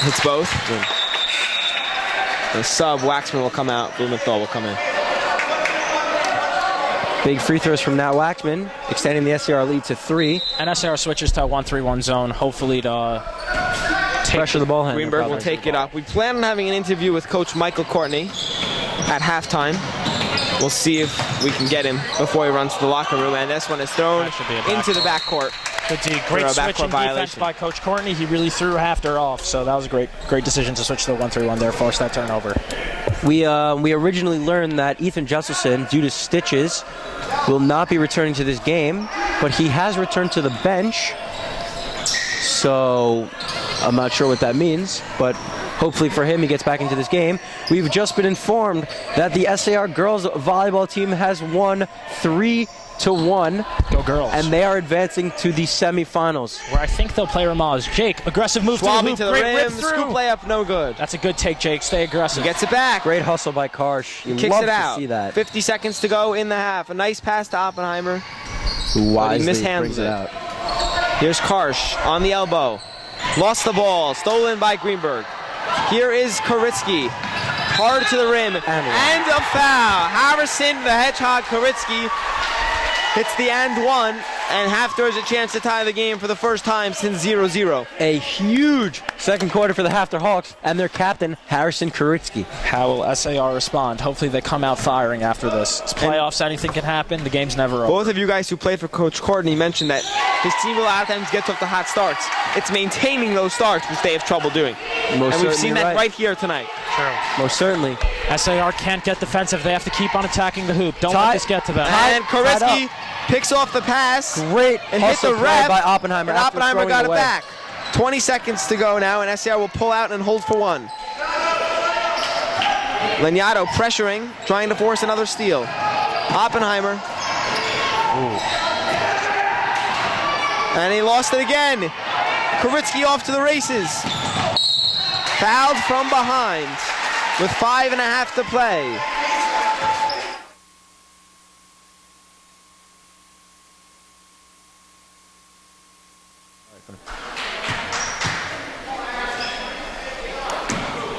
Hits both. Good. The sub, Waxman will come out. Blumenthal will come in. Big free throws from Nat Waxman, extending the SAR lead to 3. And SAR switches to a 1-3-1 zone, hopefully to Pressure the ball handler. Greenberg will take it up. We plan on having an interview with Coach Michael Courtney at halftime. We'll see if we can get him before he runs to the locker room. And this one is thrown into the backcourt. Good D. Great switching defense by Coach Courtney. He really threw HAFTR off, so that was a great decision to switch to the 1-3-1 there, force that turnover. We originally learned that Ethan Jesselson, due to stitches, will not be returning to this game, but he has returned to the bench. So I'm not sure what that means, but hopefully for him he gets back into this game. We've just been informed that the SAR girls volleyball team has won 3-1. Go girls. And they are advancing to the semifinals. Where I think they'll play Ramaz. Jake, aggressive move Schwalbe to the rim, rip through. scoop layup, no good. That's a good take, Jake. Stay aggressive. He gets it back. Great hustle by Karsh. You Kicks love it out. to see that. 50 seconds to go in the half. A nice pass to Oppenheimer. Who wisely mishandles brings it it. out. Here's Karsh on the elbow. Lost the ball. Stolen by Greenberg. Here is Koritsky. Hard to the rim. And a foul. Harrison, the Hedgehog Koritsky, hits the and one. And HAFTR has a chance to tie the game for the first time since 0-0. A huge second quarter for the HAFTR Hawks and their captain, Harrison Koritsky. How will SAR respond? Hopefully they come out firing after this. It's playoffs, anything can happen. The game's never over. Both of you guys who played for Coach Courtney mentioned that his team a lot of times gets off the hot starts. It's maintaining those starts which they have trouble doing. And we've seen that right here tonight. Most certainly. SAR can't get defensive. They have to keep on attacking the hoop. Don't let this get to them. And Koritsky picks off the pass. Great and hit the ref by Oppenheimer. And Oppenheimer got it back. 20 seconds to go now, and SAR will pull out and hold for one. Leniato pressuring, trying to force another steal. Oppenheimer. And he lost it again. Koritsky off to the races. Fouled from behind with 5.5 to play.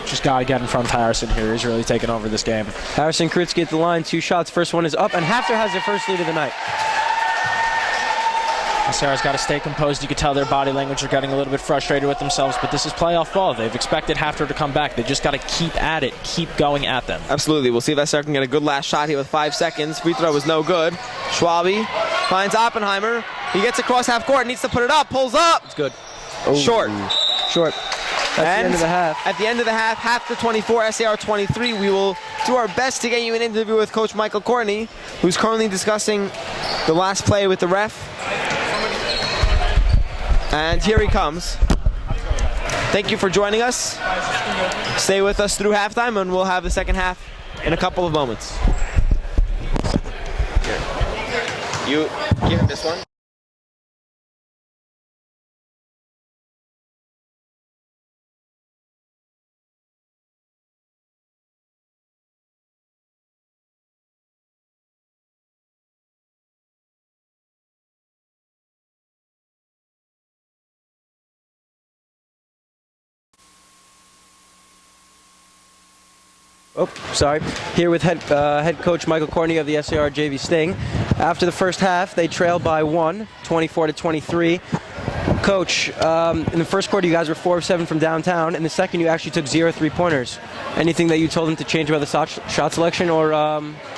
Just got to get in front of Harrison here. He's really taking over this game. Harrison Koritsky at the line, 2 shots. First one is up, and HAFTR has their first lead of the night. SAR's got to stay composed. You can tell their body language are getting a little bit frustrated with themselves, but this is playoff ball. They've expected HAFTR to come back. They just got to keep at it, keep going at them. Absolutely. We'll see if SAR can get a good last shot here with 5 seconds. Free throw was no good. Schwalbe finds Oppenheimer. He gets across half court, needs to put it up, pulls up. It's good. Short. Short. At the end of the half. At the end of the half, HAFTR 24, SAR 23. We will do our best to get you an interview with Coach Michael Courtney, who's currently discussing the last play with the ref. And here he comes. Thank you for joining us. Stay with us through halftime, and we'll have the second half in a couple of moments. Here. You give him this one. Oh, sorry. Here with head coach Michael Courtney of the SAR JV Sting. After the first half, they trailed by 1, 24-23. Coach, in the first quarter, you guys were 4 of 7 from downtown. In the second, you actually took 0 3-pointers. Anything that you told them to change about the shot selection, or?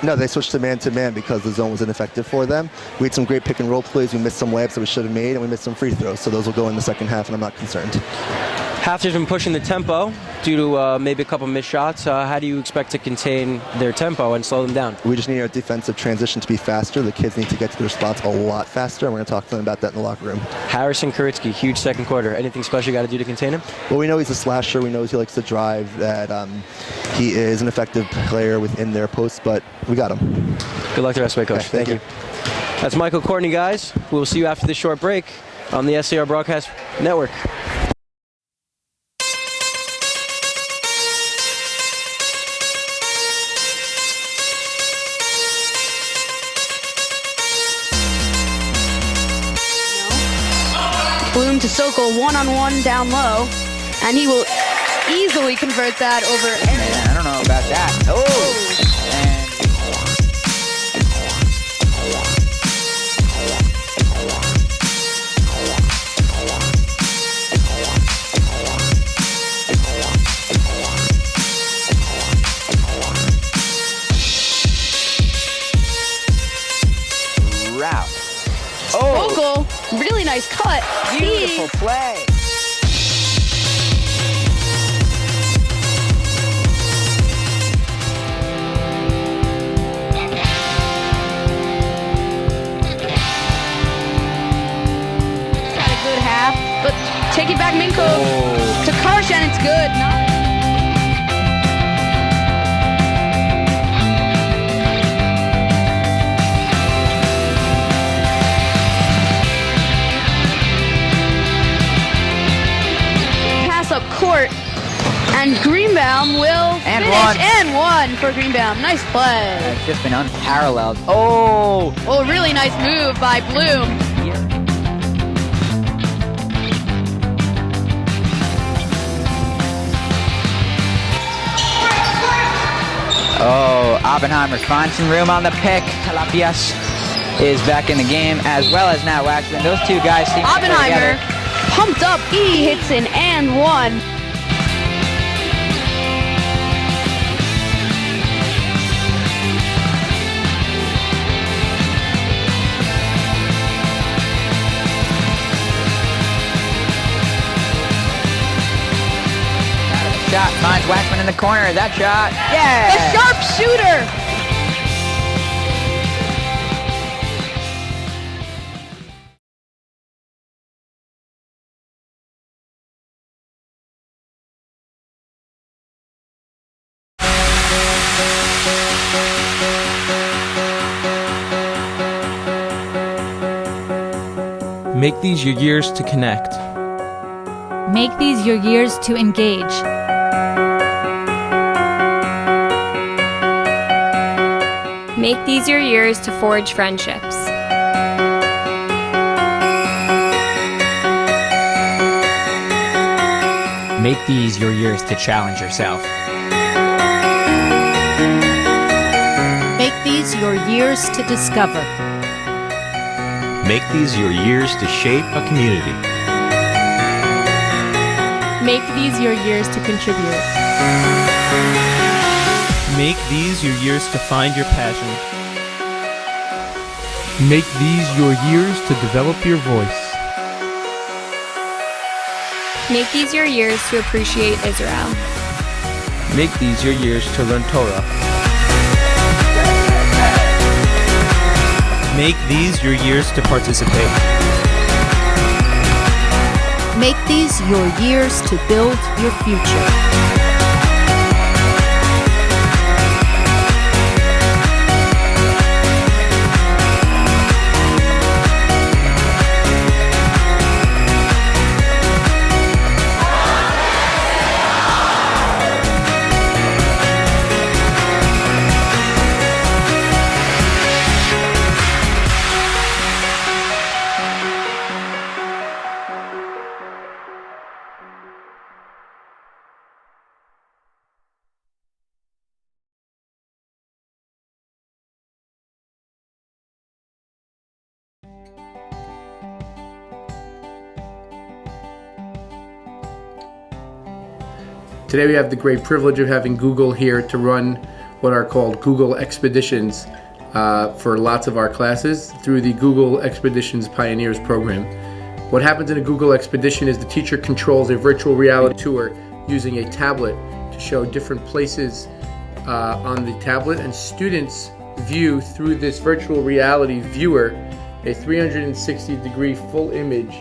No, they switched to man-to-man because the zone was ineffective for them. We had some great pick-and-roll plays. We missed some layups that we should have made, and we missed some free throws. So those will go in the second half, and I'm not concerned. HAFTR's been pushing the tempo due to maybe a couple missed shots. How do you expect to contain their tempo and slow them down? We just need our defensive transition to be faster. The kids need to get to their spots a lot faster, and we're going to talk to them about that in the locker room. Harrison Koritsky, huge second quarter. Anything special you got to do to contain him? Well, we know he's a slasher. We know he likes to drive, that he is an effective player within their posts, but we got him. Good luck the rest of the way, Coach. Okay, thank you. That's Michael Courtney, guys. We'll see you after this short break on the SAR Broadcast Network. Sokol one-on-one down low, and he will easily convert that over. Man, I don't know about that. Oh! Route. Sokol, really nice cut. Beautiful play. Had a good half, but take it back, Minko. To Karsh, and it's good. Pass up court, and Greenbaum will finish. one. And one for Greenbaum. Nice play. It's just been unparalleled. Oh! Oh, really nice move by Bloom. Oh, Oppenheimer finds some room on the pick. Calapias is back in the game, as well as now Waxman. Those two guys seem to play Oppenheimer together. pumped up. He hits an and one. Shot finds Waxman in the corner. That shot. The Yeah! sharpshooter. Make these your years to connect. Make these your years to engage. Make these your years to forge friendships. Make these your years to challenge yourself. Make these your years to discover. Make these your years to shape a community. Make these your years to contribute. Make these your years to find your passion. Make these your years to develop your voice. Make these your years to appreciate Israel. Make these your years to learn Torah. Make these your years to participate. Make these your years to build your future. Today we have the great privilege of having Google here to run what are called Google Expeditions for lots of our classes through the Google Expeditions Pioneers program. What happens in a Google Expedition is the teacher controls a virtual reality tour using a tablet to show different places on the tablet, and students view through this virtual reality viewer a 360-degree full image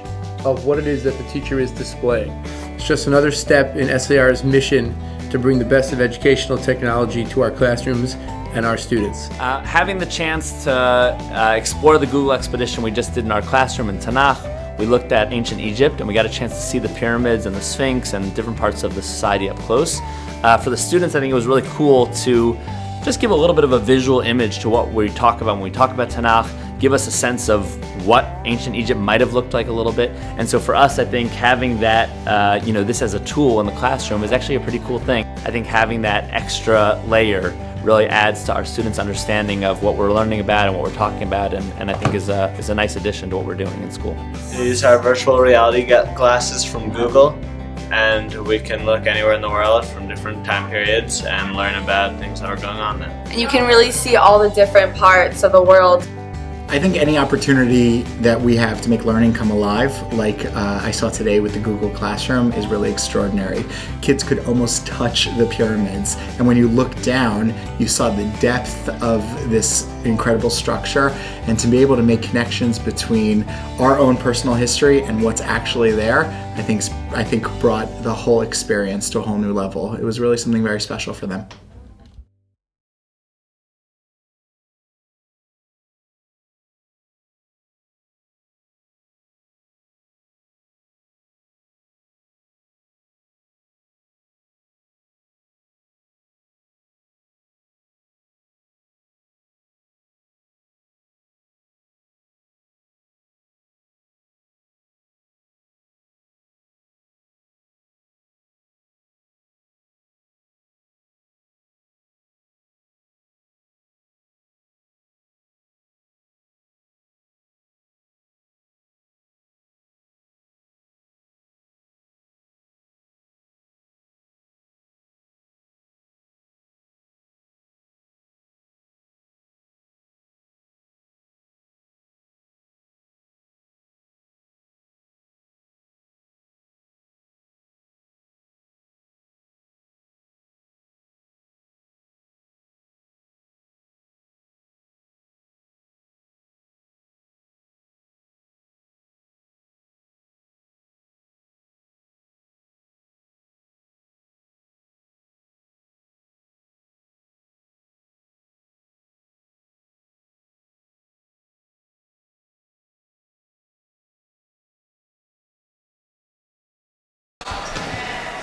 of what it is that the teacher is displaying. It's just another step in SAR's mission to bring the best of educational technology to our classrooms and our students. Having the chance to explore the Google Expedition we just did in our classroom in Tanakh, we looked at ancient Egypt and we got a chance to see the pyramids and the Sphinx and different parts of the society up close. For the students, I think it was really cool to just give a little bit of a visual image to what we talk about when we talk about Tanakh, give us a sense of what ancient Egypt might have looked like a little bit. And so for us, I think having that, this as a tool in the classroom is actually a pretty cool thing. I think having that extra layer really adds to our students' understanding of what we're learning about and what we're talking about, and I think is a nice addition to what we're doing in school. We use our virtual reality glasses from Google, and we can look anywhere in the world from different time periods and learn about things that are going on there. And you can really see all the different parts of the world. I think any opportunity that we have to make learning come alive, like I saw today with the Google Classroom, is really extraordinary. Kids could almost touch the pyramids, and when you look down, you saw the depth of this incredible structure, and to be able to make connections between our own personal history and what's actually there, I think brought the whole experience to a whole new level. It was really something very special for them.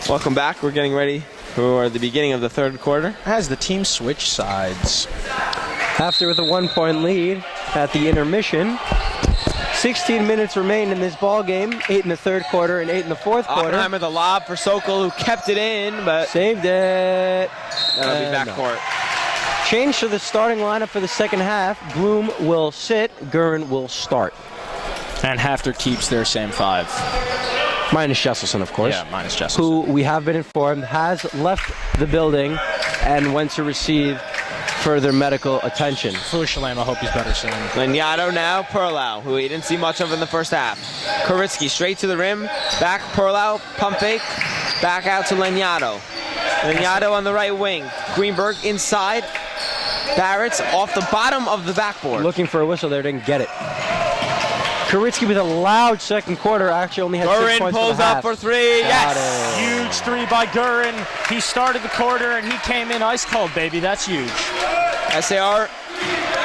Welcome back. We're getting ready for the beginning of the third quarter. As the team switch sides. HAFTR with a 1-point lead at the intermission. 16 minutes remain in this ball game. 8 in the third quarter and 8 in the fourth quarter. Oppenheimer the lob for Sokol, who kept it in, but saved it. That'll be backcourt. Change to the starting lineup for the second half. Bloom will sit. Gurin will start. And HAFTR keeps their same 5. Minus Jesselson, of course. Yeah, minus Jesselson. Who we have been informed has left the building and went to receive further medical attention. Fushalem, I hope he's better soon. Lanyado now, Perlau, who he didn't see much of in the first half. Koritsky straight to the rim, back Perlau, pump fake, back out to Lanyado. Lanyado on the right wing. Greenberg inside. Barrett's off the bottom of the backboard. Looking for a whistle there, didn't get it. Koritsky with a loud second quarter, actually only had 6 points pulls for the half. up for 3, yes! Huge 3 by Gurin. He started the quarter and he came in ice cold, baby. That's huge. SAR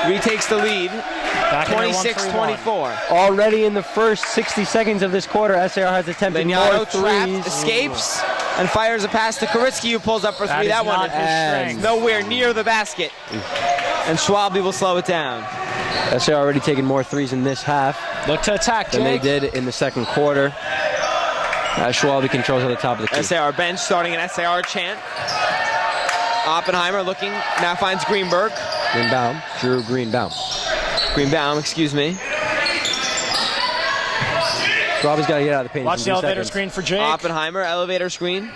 retakes the lead, 26-24. Already in the first 60 seconds of this quarter, SAR has attempted more threes. Trapped, escapes, and fires a pass to Koritsky, who pulls up for 3. That one is nowhere near the basket. And Schwalbe will slow it down. SAR already taken more threes in this half. Look to attack, than they did in the second quarter. Schwalbe controls at the top of the key. SAR bench starting an SAR chant. Oppenheimer looking, now finds Greenberg. Greenbaum, Drew Greenbaum. Greenbaum, excuse me. Schwalbe's got to get out of the paint. Watch the elevator screen for Jake. Oppenheimer, elevator screen.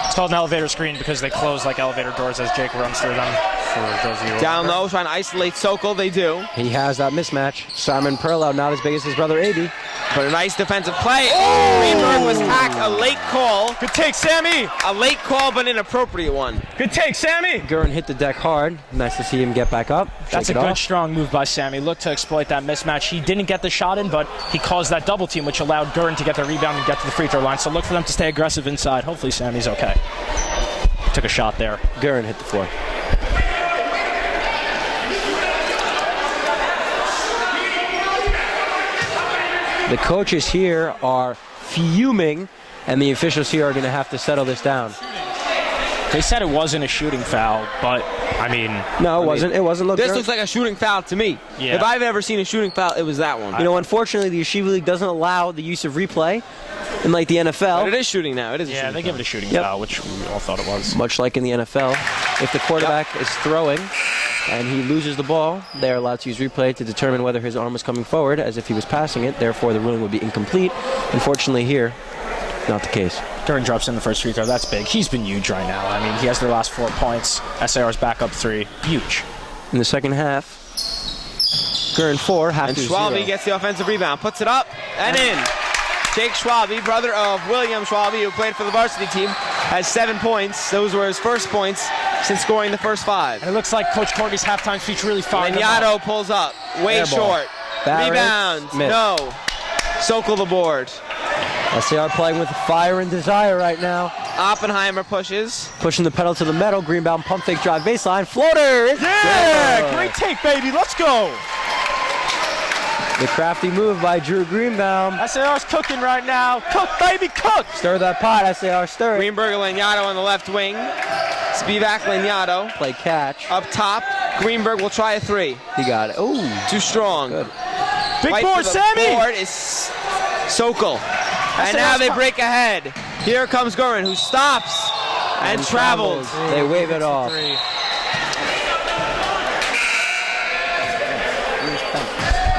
It's called an elevator screen because they close like elevator doors as Jake runs through them. For those of you down low, trying to isolate Sokol, they do. He has that mismatch. Simon Perlau, not as big as his brother Aby. But a nice defensive play. Oh! Greenberg was hacked. A late call. Good take, Sammy. A late call, but an appropriate one. Good take, Sammy. Gurin hit the deck hard. Nice to see him get back up. That's a good, strong move by Sammy. Looked to exploit that mismatch. He didn't get the shot in, but he caused that double team, which allowed Gurin to get the rebound and get to the free throw line. So look for them to stay aggressive inside. Hopefully Sammy's okay. Took a shot there. Gurin hit the floor. The coaches here are fuming, and the officials here are going to have to settle this down. They said it wasn't a shooting foul, but I mean, no, it wasn't. It wasn't. Look, this looks like a shooting foul to me. Yeah. If I've ever seen a shooting foul, it was that one. You know, unfortunately, the Yeshiva League doesn't allow the use of replay, in like the NFL. But it is shooting now. It is. Yeah, they give it a shooting foul, which we all thought it was. Much like in the NFL, if the quarterback is throwing and he loses the ball, they are allowed to use replay to determine whether his arm was coming forward as if he was passing it. Therefore, the ruling would be incomplete. Unfortunately, here, not the case. Duran drops in the first free throw. That's big. He's been huge right now. I mean, he has their last 4 points. SAR's back up 3. Huge. In the second half, Gurin 4, half and to Schwalbe 0. gets the offensive rebound, puts it up and in. Jake Schwalbe, brother of William Schwalbe, who played for the varsity team, has 7 points. Those were his first points since scoring the first 5. And it looks like Coach Courtney's halftime speech really fired him Lanyadou up. pulls up, way Air ball. short. Barrett, Rebound, Smith. no. Sokol the board. SAR playing with fire and desire right now. Oppenheimer pushes. Pushing the pedal to the metal. Greenbaum pump fake drive baseline. Floater! It's Yeah! good. Great take, baby. Let's go. The crafty move by Drew Greenbaum. SAR's cooking right now. Cook, baby, cook! Stir that pot, SAR stir it. Greenberg and Lanyadou on the left wing. Spivak, Lanyadou. Play catch. Up top, Greenberg will try a 3. He got it. Ooh. Too strong. Good. Big Fight board, for the Sammy! board is Sokol. And now they break ahead. Here comes Gurin, who stops and travels. They wave it off.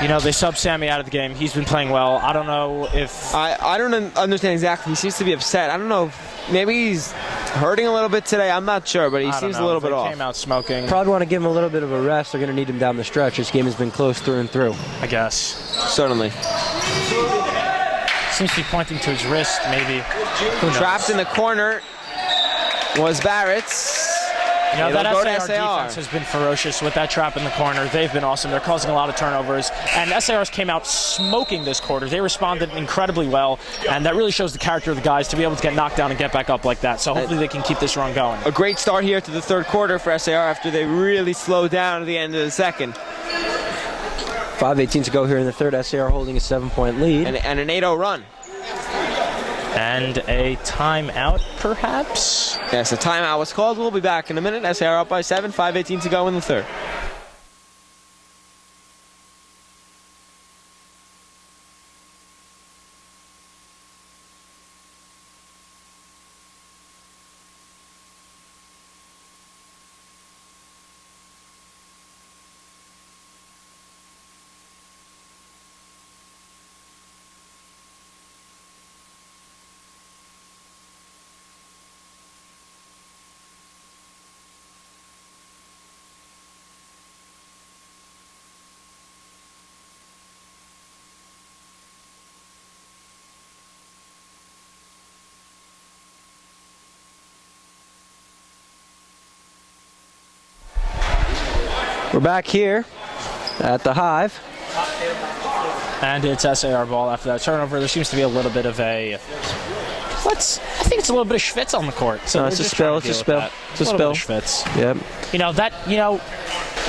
You know, they subbed Sammy out of the game. He's been playing well. I don't know if... I don't understand exactly. He seems to be upset. I don't know if maybe he's hurting a little bit today. I'm not sure, but he seems a little bit off. Came out smoking. Probably want to give him a little bit of a rest. They're going to need him down the stretch. This game has been close through and through. I guess. Certainly. Seems to be pointing to his wrist, maybe. Trapped in the corner was Barrett's. You know, It'll that go SAR to SAR. defense has been ferocious with that trap in the corner. They've been awesome. They're causing a lot of turnovers. And SAR's came out smoking this quarter. They responded incredibly well. And that really shows the character of the guys to be able to get knocked down and get back up like that. So hopefully they can keep this run going. A great start here to the third quarter for SAR after they really slowed down at the end of the second. 5:18 to go here in the third. SAR holding a 7-point lead. And an 8-0 run. And a timeout, perhaps? Yes, a timeout was called. We'll be back in a minute. SAR up by 7, 5:18 to go in the third. We're back here at the Hive. And it's SAR ball after that turnover. There seems to be a little bit of a... I think it's a little bit of schwitz on the court. So No, it's a spill. It's a spill. It's a spill. Schwitz. Yep. You know,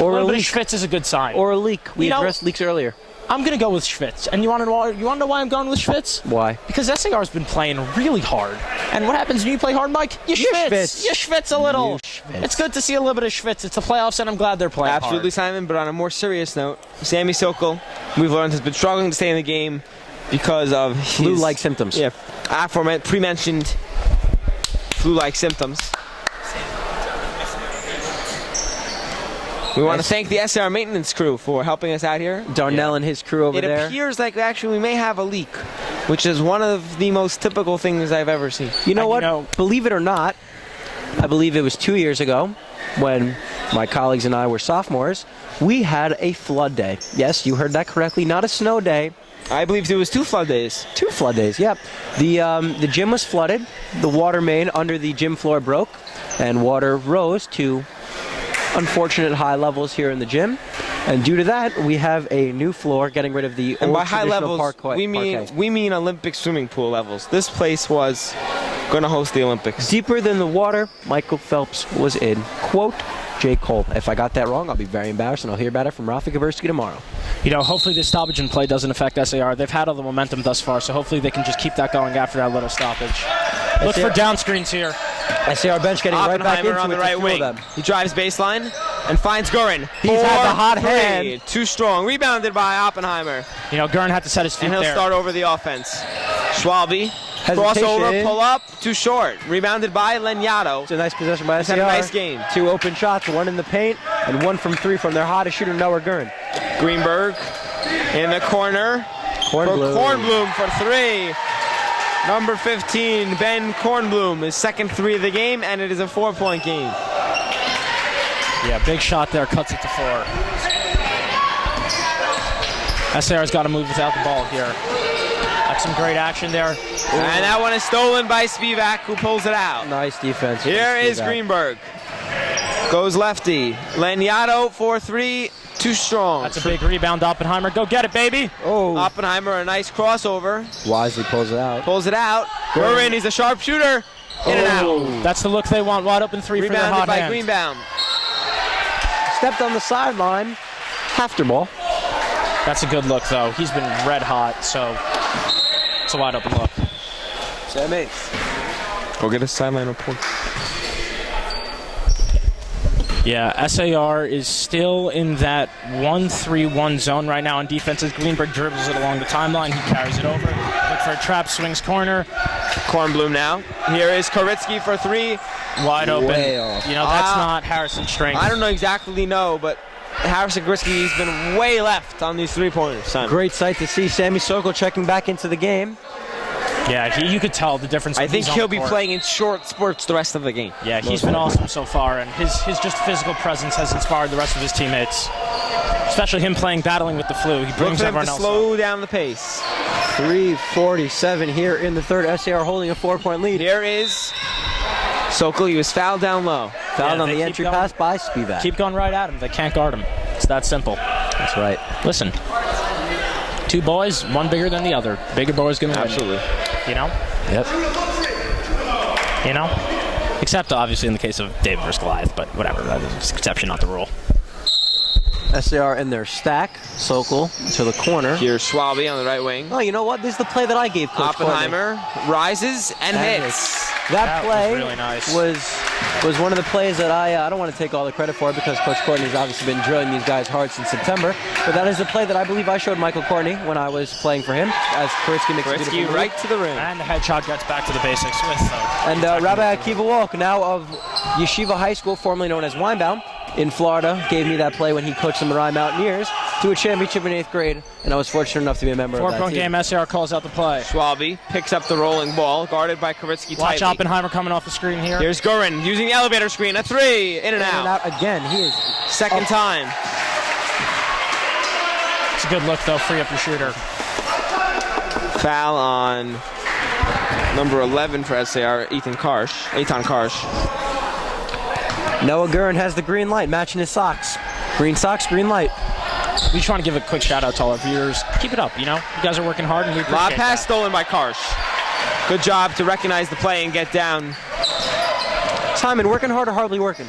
Or a little a bit leak. of schwitz is a good sign. Or a leak. We addressed leaks earlier. I'm going to go with schwitz. And you want to know why I'm going with schwitz? Why? Because SAR's been playing really hard. And what happens when you play hard, Mike? You schwitz. You schwitz a little. It's good to see a little bit of schwitz. It's the playoffs, and I'm glad they're playing Absolutely, hard. Simon, but on a more serious note, Sammy Sokol, we've learned, has been struggling to stay in the game because of his flu-like symptoms. Yeah, pre-mentioned flu-like symptoms. We want to thank the SAR maintenance crew for helping us out here. Darnell and his crew over there. It appears like actually we may have a leak, which is one of the most typical things I've ever seen. You know what? Believe it or not, I believe it was 2 years ago when my colleagues and I were sophomores, we had a flood day. Yes, you heard that correctly. Not a snow day. I believe it was 2 flood days. 2 flood days, yep. The gym was flooded. The water main under the gym floor broke, and water rose to unfortunate high levels here in the gym. And due to that, we have a new floor, getting rid of the And old by high traditional levels, parquet. we mean Olympic swimming pool levels. This place was going to host the Olympics. Deeper than the water, Michael Phelps was in. Quote, J. Cole. If I got that wrong, I'll be very embarrassed, and I'll hear about it from Rafi Kaversky tomorrow. You know, hopefully this stoppage in play doesn't affect SAR. They've had all the momentum thus far, so hopefully they can just keep that going after that little stoppage. Look for down screens here. SAR bench getting right back Oppenheimer into on it the right to fuel wing. them. He drives baseline and finds Gurin. He's had the hot 4-3. hand. Too strong. Rebounded by Oppenheimer. You know, Gurin had to set his feet And he'll there. start over the offense. Schwalbe. Hesitation. Crossover, pull up, too short. Rebounded by Leniado. It's a nice possession by He's SAR. had a nice game. 2 open shots, 1 in the paint, and 1 from 3 from their hottest shooter, Noah Gurin. Greenberg in the corner. Kornblum for 3. Number 15, Ben Kornblum, his second 3 of the game, and it is a 4-point game. Yeah, big shot there, cuts it to 4. SAR's got to move without the ball here. That's some great action there. And that one is stolen by Spivak, who pulls it out. Nice defense. Here is Greenberg. Goes lefty. Leniado 4-3, too strong. That's a big rebound, Oppenheimer. Go get it, baby. Oh. Oppenheimer, a nice crossover. Wisely pulls it out. Pulls it out. Gurin, he's a sharp shooter. In and out. That's the look they want. Wide open 3 for their Rebounded hot by hand. Greenbaum. Stepped on the sideline. HAFTR ball. That's a good look, though. He's been red hot, so it's a wide open look. Sammy. Go get a sideline report. Yeah, SAR is still in that 1-3-1 zone right now on defense as Greenberg dribbles it along the timeline. He carries it over. Look for a trap, swings corner. Kornblum now. Here is Koritsky for 3. Wide open. Way off. You know, that's not Harrison's strength. I don't know exactly but Harrison Koritsky has been way left on these 3-pointers. Simon. Great sight to see Sammy Sokol checking back into the game. Yeah, you could tell the difference. I when think he's on he'll the be court. playing in short spurts the rest of the game. Yeah, he's been awesome so far, and his just physical presence has inspired the rest of his teammates. Especially him battling with the flu. He Look brings for him everyone to else slow up. down the pace. 3:47 here in the third. SAR holding a 4-point lead. Here is Sokol. He was fouled down low. Fouled on they the keep entry going. pass by Spivak. Keep going right at him. They can't guard him. It's that simple. That's right. Listen, 2 boys, one bigger than the other. Bigger boy's gonna win. Absolutely. You know? Yep. You know? Except obviously in the case of David versus Goliath, but whatever. That is an exception, not the rule. SAR in their stack. Sokol to the corner. Here's Schwalbe on the right wing. Oh, you know what? This is the play that I gave Coach Oppenheimer rises and hits. That play was really nice. was one of the plays that I don't want to take all the credit for because Coach Courtney's obviously been drilling these guys hard since September. But that is the play that I believe I showed Michael Courtney when I was playing for him as Koritsky makes a beautiful move. right to the rim. And the headshot gets back to the basics with And Rabbi Akiva Walk, now of Yeshiva High School, formerly known as Weinbaum, in Florida, gave me that play when he coached the Marai Mountaineers to a championship in 8th grade, and I was fortunate enough to be a member of that 4-point team. game, SAR calls out the play. Schwalbe picks up the rolling ball, guarded by Koritsky Watch tightly. Oppenheimer coming off the screen here. Here's Gurin using the elevator screen. A 3, in and out. Again. He is Second time. It's a good look, though. Free up your shooter. Foul on number 11 for SAR, Eitan Karsh. Noah Gurin has the green light, matching his socks. Green socks, green light. We just want to give a quick shout out to all our viewers. Keep it up, you know? You guys are working hard, and we appreciate Lob pass that. stolen by Karsh. Good job to recognize the play and get down. Simon, working hard or hardly working?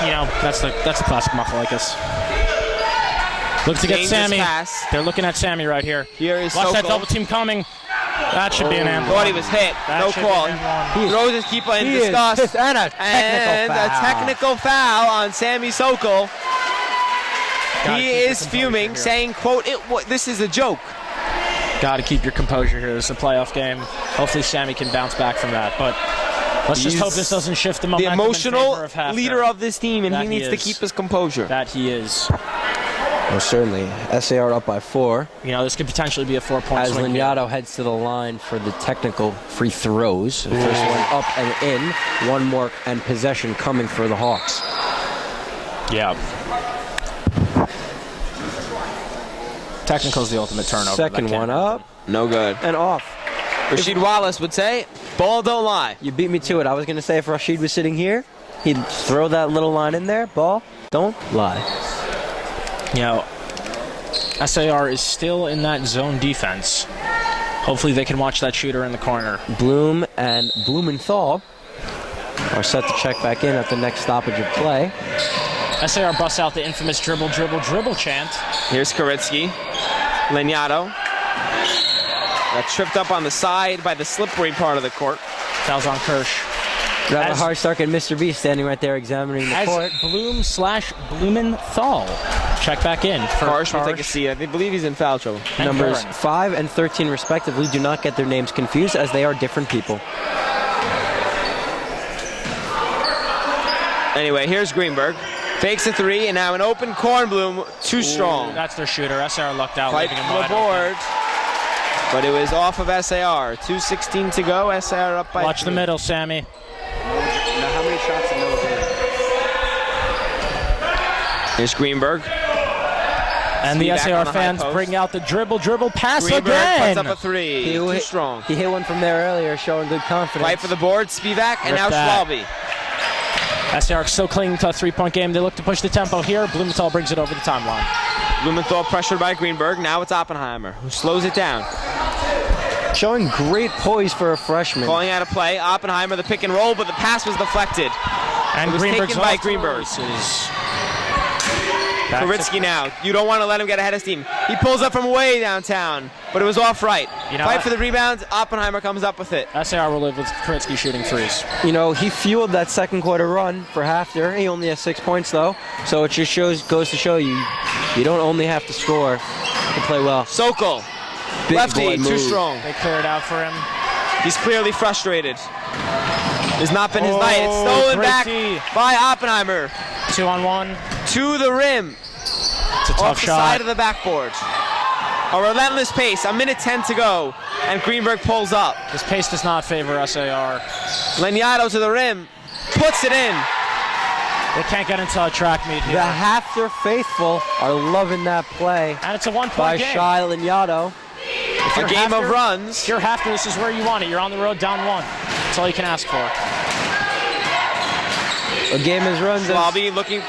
You know, that's the classic Mafalakis. Look to get Dangerous Sammy. pass. They're looking at Sammy right here. Here is Watch that Sokol. double team coming. That should be an and Thought he was hit. That No should call. be an and He throws his keeper in disgust. And a technical foul on Sammy Sokol. Gotta He keep your is composure fuming, here. saying, quote, this is a joke. Got to keep your composure here. It's a playoff game. Hopefully Sammy can bounce back from that. But let's just hope this doesn't shift the The momentum emotional in favor of HAFTR. leader of this team, and That he needs to is. keep his composure. That he is. Most certainly. SAR up by 4. You know, this could potentially be a 4-point As swing. Leniado heads to the line for the technical free throws. The first one up and in. One more and possession coming for the Hawks. Yeah. Technical's the ultimate turnover. Second one up No good. and off. Rashid Wallace would say, ball don't lie. You beat me to it. I was going to say if Rashid was sitting here, he'd throw that little line in there. Ball, don't lie. You know, SAR is still in that zone defense. Hopefully they can watch that shooter in the corner. Bloom and Blumenthal are set to check back in at the next stoppage of play. SAR busts out the infamous dribble, dribble, dribble chant. Here's Koritsky. Leniado. Got tripped up on the side by the slippery part of the court. Fouls on Kirsch. Rabbi Harstark and Mr. B standing right there examining the court. Bloom/Blumenthal. Check back in. Harsh will take a seat. I believe he's in foul trouble. Numbers 5 and 13 respectively. Do not get their names confused as they are different people. Anyway, here's Greenberg. Fakes a three, and now an open Kornblum. Too strong. That's their shooter. SAR lucked out. Fight leaving him for the wide board. But it was off of SAR. 2:16 to go. SAR up by Watch 3. the middle, Sammy. Now, how many shots did Noah get? Here's Greenberg. And the Speed back SAR on the high fans post. bring out the dribble pass Greenberg again. puts up a three. Too strong. He hit one from there earlier, showing good confidence. Fight for the board. Spivak, and now Rip that. Schwalbe. SAR still clinging to a three-point game. They look to push the tempo here. Blumenthal brings it over the timeline. Blumenthal pressured by Greenberg. Now it's Oppenheimer, who slows it down. Showing great poise for a freshman. Calling out a play. Oppenheimer, the pick and roll, but the pass was deflected. And it was Greenberg's taken by off Greenberg. Back Koritsky now. You don't want to let him get ahead of steam. He pulls up from way downtown, but it was off right. Fight for the rebound. Oppenheimer comes up with it. SAR will live with Koritsky shooting threes. You know, he fueled that second quarter run for HAFTR. He only has 6 points though, so it just goes to show you, you don't only have to score to play well. Sokol, Big lefty, boy too move. strong. They clear it out for him. He's clearly frustrated. It's not been his night. It's stolen back by Oppenheimer. 2-on-1. To the rim. It's a tough off the shot. side of the backboard. A relentless pace. 1:10 to go, and Greenberg pulls up. This pace does not favor SAR. Leniado to the rim, puts it in. They can't get into a track meet here. The HAFTR faithful are loving that play. And it's a one-point by game. Shai Leniado. A game of runs. If you're HAFTR, this is where you want it. You're on the road down 1. That's all you can ask for. A game of runs. Schwalbe looking.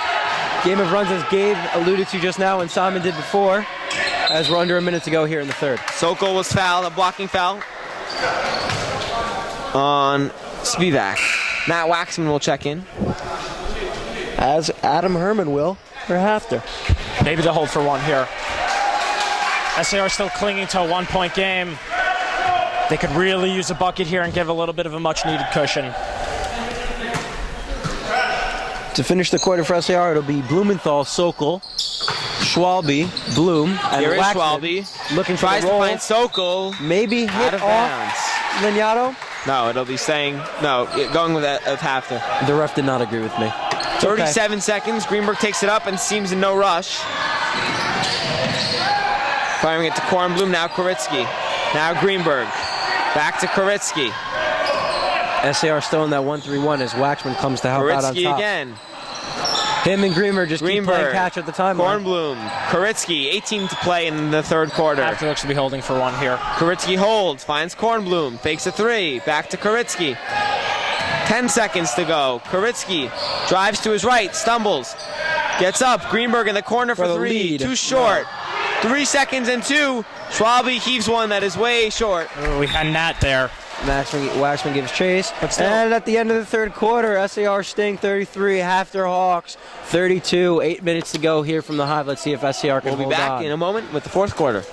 Game of runs as Gabe alluded to just now and Simon did before, as we're under a minute to go here in the third. Sokol was fouled, a blocking foul on Spivak. Matt Waxman will check in. As Adam Herman will for HAFTR. Maybe they'll hold for one here. SAR still clinging to a one-point game. They could really use a bucket here and give a little bit of a much-needed cushion. To finish the quarter for SAR, it'll be Blumenthal, Sokol, Schwalbe, Bloom, and Here is Waxman Schwalbe. looking for Tries the roll. to find Sokol. Maybe hit out of off bounds. Leniado. No, it'll be staying. No, going with that of HAFTR. The ref did not agree with me. 37 seconds. Greenberg takes it up and seems in no rush. Firing it to Kornblum. Now Koritsky. Now Greenberg. Back to Koritsky. SAR still in that 1-3-1 as Waxman comes to help out on Koritsky top. again. Him and Greenberg just keep playing catch at the timeline. Kornblum. Koritsky. 18 to play in the third quarter. HAFTR looks to be holding for one here. Koritsky holds. Finds Kornblum. Fakes a three. Back to Koritsky. 10 seconds to go. Koritsky drives to his right. Stumbles. Gets up. Greenberg in the corner for the three. lead. Too short. 3 seconds and 2. Schwalbe heaves one that is way short. Oh, we had Nat there. Waxman gives chase. But still. And at the end of the third quarter, SAR Sting 33, HAFTR Hawks 32. 8 minutes to go here from the Hive. Let's see if SAR can We'll be hold back on. in a moment with the fourth quarter.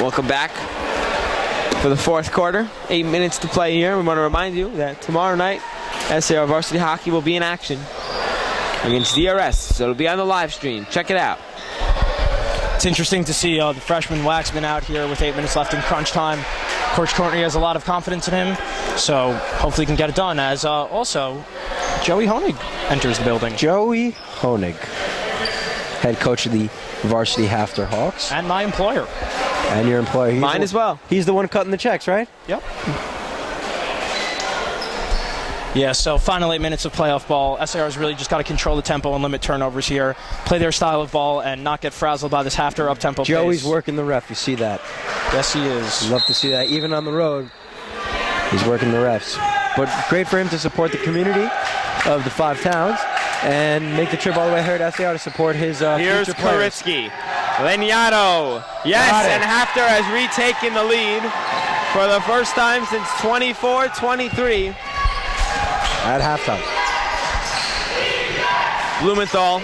Welcome back for the fourth quarter. 8 minutes to play here. We want to remind you that tomorrow night SAR varsity hockey will be in action against DRS, so it'll be on the live stream. Check it out. It's interesting to see the freshman Waxman out here with 8 minutes left in crunch time. Coach Courtney has a lot of confidence in him, so hopefully he can get it done. As also, Joey Honig enters the building. Joey Honig, head coach of the varsity HAFTR Hawks. And my employer. And your employer. Mine as well. He's the one cutting the checks, right? Yep. Yeah, so final 8 minutes of playoff ball. SAR's really just got to control the tempo and limit turnovers here, play their style of ball, and not get frazzled by this HAFTR up-tempo Joey's pace. working the ref. You see that? Yes, he is. Love to see that. Even on the road, he's working the refs. But great for him to support the community of the 5 towns and make the trip all the way here to SAR to support his Here's future players. Koritsky. Leniado. Yes, and HAFTR has retaken the lead for the first time since 24-23. At halftime. Blumenthal.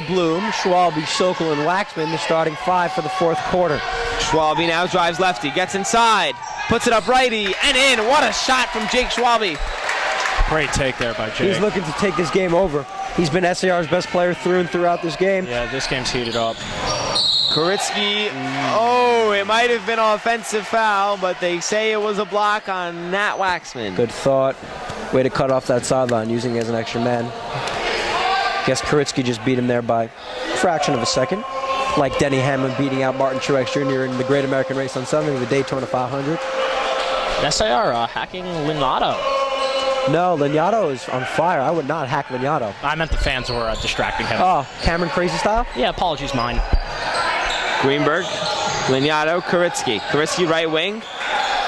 Bloom, Schwalbe, Sokol, and Waxman, the starting 5 for the 4th quarter. Schwalbe now drives lefty, gets inside, puts it up righty, and in. What a shot from Jake Schwalbe. Great take there by Jake. He's looking to take this game over. He's been SAR's best player through and throughout this game. Yeah, this game's heated up. Koritsky, oh, it might have been an offensive foul, but they say it was a block on Nat Waxman. Good thought. Way to cut off that sideline using it as an extra man. Guess Koritsky just beat him there by a fraction of a second. Like Denny Hamlin beating out Martin Truex Jr. in the Great American Race on Sunday, the Daytona 500. SAR hacking Linato. No, Leniado is on fire. I would not hack Leniado. I meant the fans were distracting him. Oh, Cameron Crazy style? Yeah, apologies mine. Greenberg, Leniado, Koritsky. Koritsky right wing.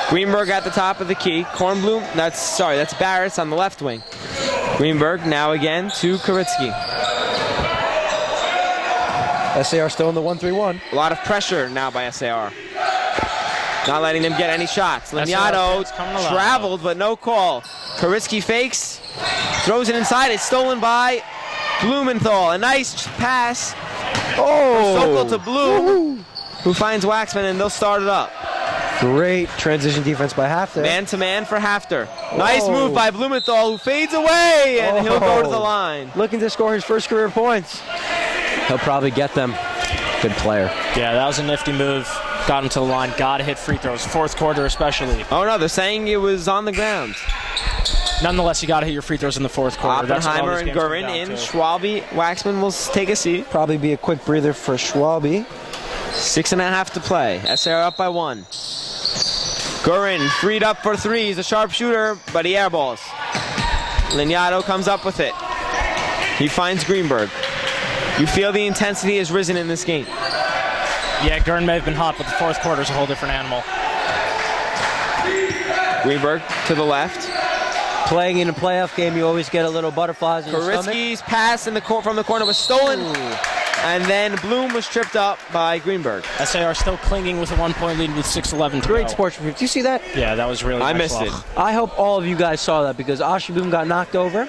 Greenberg at the top of the key. Kornblum, that's Barrett's on the left wing. Greenberg now again to Koritsky. SAR still in the 1-3-1. A lot of pressure now by SAR. Not letting them get any shots. Leniado traveled, but no call. Koritsky fakes, throws it inside. It's stolen by Blumenthal. A nice pass. Oh, Sokol to Bloom, who finds Waxman, and they'll start it up. Great transition defense by HAFTR. Man-to-man for HAFTR. Nice move by Blumenthal, who fades away, and he'll go to the line. Looking to score his first career points. He'll probably get them. Good player. Yeah, that was a nifty move. Got him to the line. Got to hit free throws. 4th quarter especially. Oh, no, they're saying it was on the ground. Nonetheless, you got to hit your free throws in the 4th quarter. Oppenheimer and Gurin in. Schwalbe, Waxman will take a seat. Probably be a quick breather for Schwalbe. 6.5 to play. SAR up by 1. Gurin freed up for 3. He's a sharpshooter, but he airballs. Leniado comes up with it. He finds Greenberg. You feel the intensity has risen in this game. Yeah, Gurin may have been hot, but the 4th quarter is a whole different animal. Greenberg to the left. Playing in a playoff game, you always get a little butterflies in your stomach. Koritsky's pass from the corner was stolen. And then Bloom was tripped up by Greenberg. SAR still clinging with a 1-point lead with 6:11 to go. Great sportsmanship. Did you see that? Yeah, that was really nice. I missed it. I hope all of you guys saw that because Ashi Bloom got knocked over,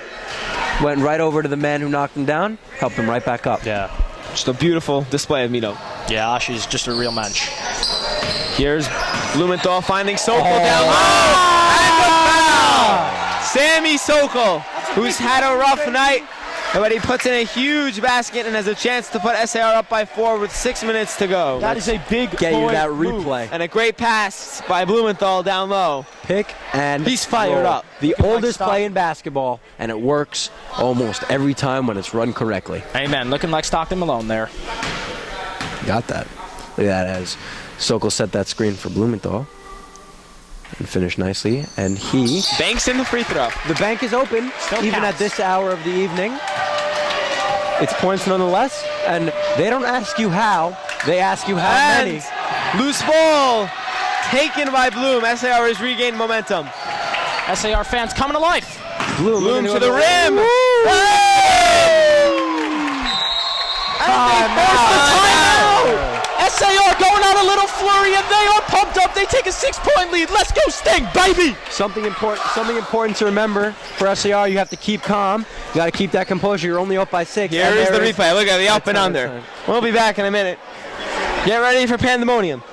went right over to the man who knocked him down, helped him right back up. Yeah. Just a beautiful display of Mito. Yeah, Ashi's just a real mensch. Here's Blumenthal finding Sokol down low. And the foul! Sammy Sokol, who's had a rough night, but he puts in a huge basket and has a chance to put SAR up by 4 with 6 minutes to go. That is a big Get you that move. replay. And a great pass by Blumenthal down low. Pick and he's fired roll. up. The oldest play in basketball, and it works almost every time when it's run correctly. Amen. Looking like Stockton Malone there. Got that. Look at that as Sokol set that screen for Blumenthal and finished nicely. And he banks in the free throw. The bank is open, Still even counts. at this hour of the evening. It's points nonetheless, and they don't ask you how, they ask you how many. Loose ball taken by Bloom. SAR has regained momentum. SAR fans coming to life. Bloom to the rim. SAR going on a little flurry, and they are pumped up. They take a 6-point lead. Let's go, Sting, baby! Something important to remember for SAR. You have to keep calm. You got to keep that composure. You're only up by 6. Here is the replay. Look at the up and under. We'll be back in a minute. Get ready for pandemonium.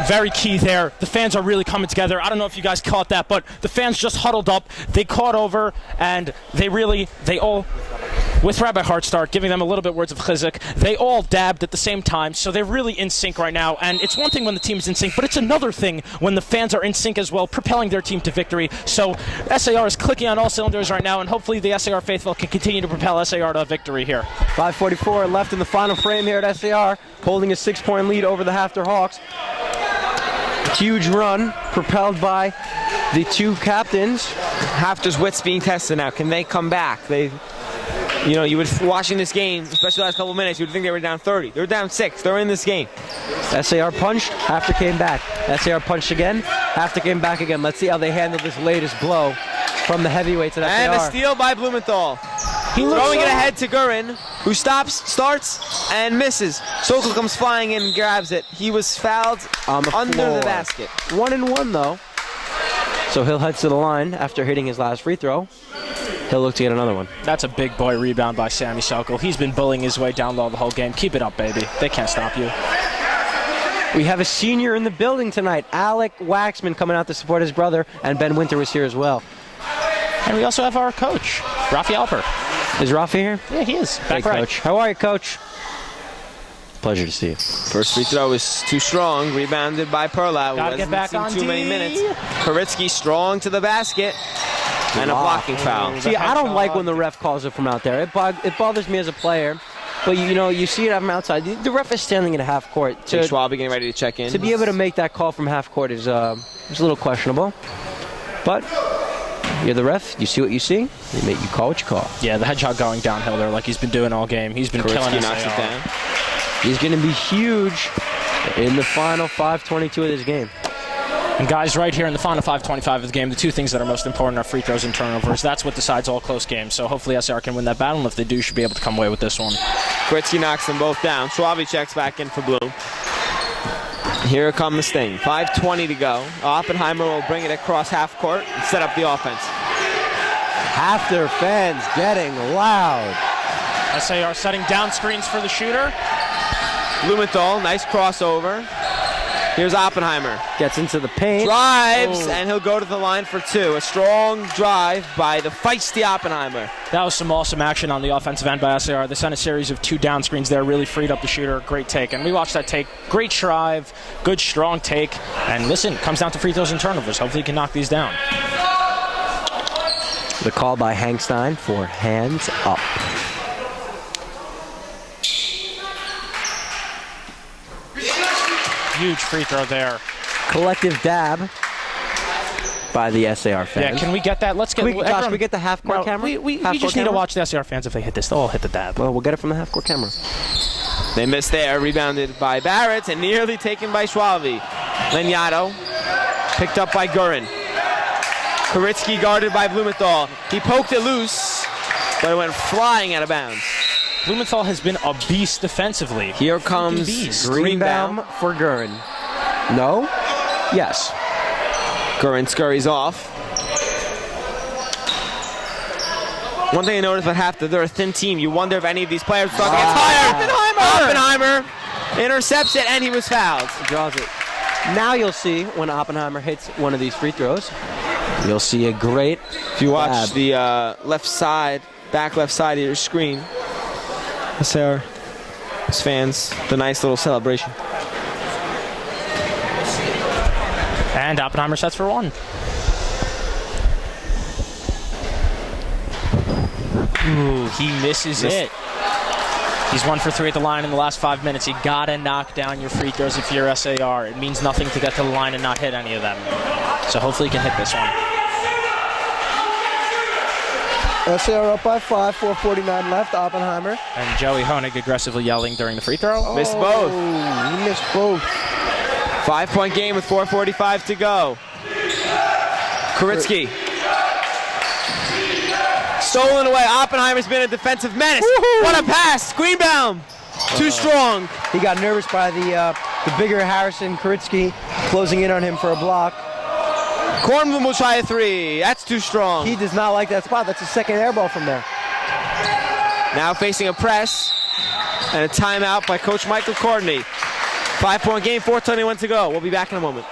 very key there. The fans are really coming together. I don't know if you guys caught that, but the fans just huddled up. They caught over, and they all, with Rabbi HAFTR, giving them a little bit words of chizuk, they all dabbed at the same time, so they're really in sync right now. And it's one thing when the team is in sync, but it's another thing when the fans are in sync as well, propelling their team to victory. So SAR is clicking on all cylinders right now, and hopefully the SAR faithful can continue to propel SAR to victory here. 5:44 left in the final frame here at SAR, holding a 6-point lead over the HAFTR Hawks. Huge run propelled by the two captains. HAFTR's wits being tested now. Can they come back? You would, watching this game, especially the last couple of minutes, you would think they were down 30. They're down 6. They're in this game. SAR punched, HAFTR came back. SAR punched again, HAFTR came back again. Let's see how they handle this latest blow from the heavyweights at SAR. And a steal by Blumenthal. Throwing it ahead to Gurin, who starts, and misses. Sokol comes flying in and grabs it. He was fouled under the basket. 1-1 though. So he'll head to the line after hitting his last free throw. He'll look to get another one. That's a big boy rebound by Sammy Sokol. He's been bullying his way down low the whole game. Keep it up, baby. They can't stop you. We have a senior in the building tonight. Alec Waxman coming out to support his brother, and Ben Winter was here as well. And we also have our coach, Rafi Alper. Is Rafi here? Yeah, he is. Back hey, right. Coach. How are you, Coach? Pleasure to see you. First free throw is too strong. Rebounded by Perlow. Gotta get back on too many minutes. Kuritsky strong to the basket. And a blocking foul. See, I don't like when the ref calls it from out there. It bothers me as a player. But, you see it from outside. The ref is standing in a half court. Schwab getting ready to check in. To be able to make that call from half court is a little questionable. But you're the ref. You see what you see. You call what you call. Yeah, the hedgehog going downhill there like he's been doing all game. He's been killing us. Knocks it down. He's going to be huge in the final 5:22 of this game. And guys, right here in the final 5:25 of the game, the two things that are most important are free throws and turnovers. That's what decides all close games. So hopefully SR can win that battle, and if they do, should be able to come away with this one. Kuritsky knocks them both down. Schwabi checks back in for Blue. Here comes the Sting. 5:20 to go. Oppenheimer will bring it across half court and set up the offense. HAFTR fans getting loud. SAR setting down screens for the shooter. Blumenthal, nice crossover. Here's Oppenheimer. Gets into the paint. Drives, and he'll go to the line for two. A strong drive by the feisty Oppenheimer. That was some awesome action on the offensive end by SAR. They sent a series of two down screens there, really freed up the shooter. Great take. And we watched that take. Great drive, good strong take. And listen, comes down to free throws and turnovers. Hopefully he can knock these down. The call by Hankstein for hands up. Huge free throw there. Collective dab by the SAR fans. Yeah, can we get that? Let's get. Josh, we get the half-court camera? We just need to watch the SAR fans. If they hit this, they'll all hit the dab. Well, we'll get it from the half-court camera. They missed there. Rebounded by Barrett and nearly taken by Schwabi. Leniato picked up by Gurin. Kuritsky guarded by Blumenthal. He poked it loose, but it went flying out of bounds. Blumenthal has been a beast defensively. Here comes Greenbaum for Gurin. No? Yes. Gurin scurries off. One thing I noticed about HAFTR, they're a thin team. You wonder if any of these players thought they get tired. Oppenheimer intercepts it, and he was fouled. Draws it. Now you'll see when Oppenheimer hits one of these free throws, you'll see a great If you watch the left side, back left side of your screen, SAR fans, the nice little celebration. And Oppenheimer sets for one. Ooh, he misses it. He's 1 for 3 at the line in the last 5 minutes. You gotta knock down your free throws if you're SAR. It means nothing to get to the line and not hit any of them. So hopefully he can hit this one. SAR up by 5, 4:49 left, Oppenheimer. And Joey Honig aggressively yelling during the free throw. Missed both. He missed both. 5-point game with 4:45 to go. Kuritsky. Stolen away. Oppenheimer's been a defensive menace. What a pass. Greenbaum. Too strong. He got nervous by the bigger Harrison Kuritsky closing in on him for a block. Kornblum will try a three. That's too strong. He does not like that spot. That's a second air ball from there. Now facing a press and a timeout by Coach Michael Courtney. 5-point game, 4:21 to go. We'll be back in a moment.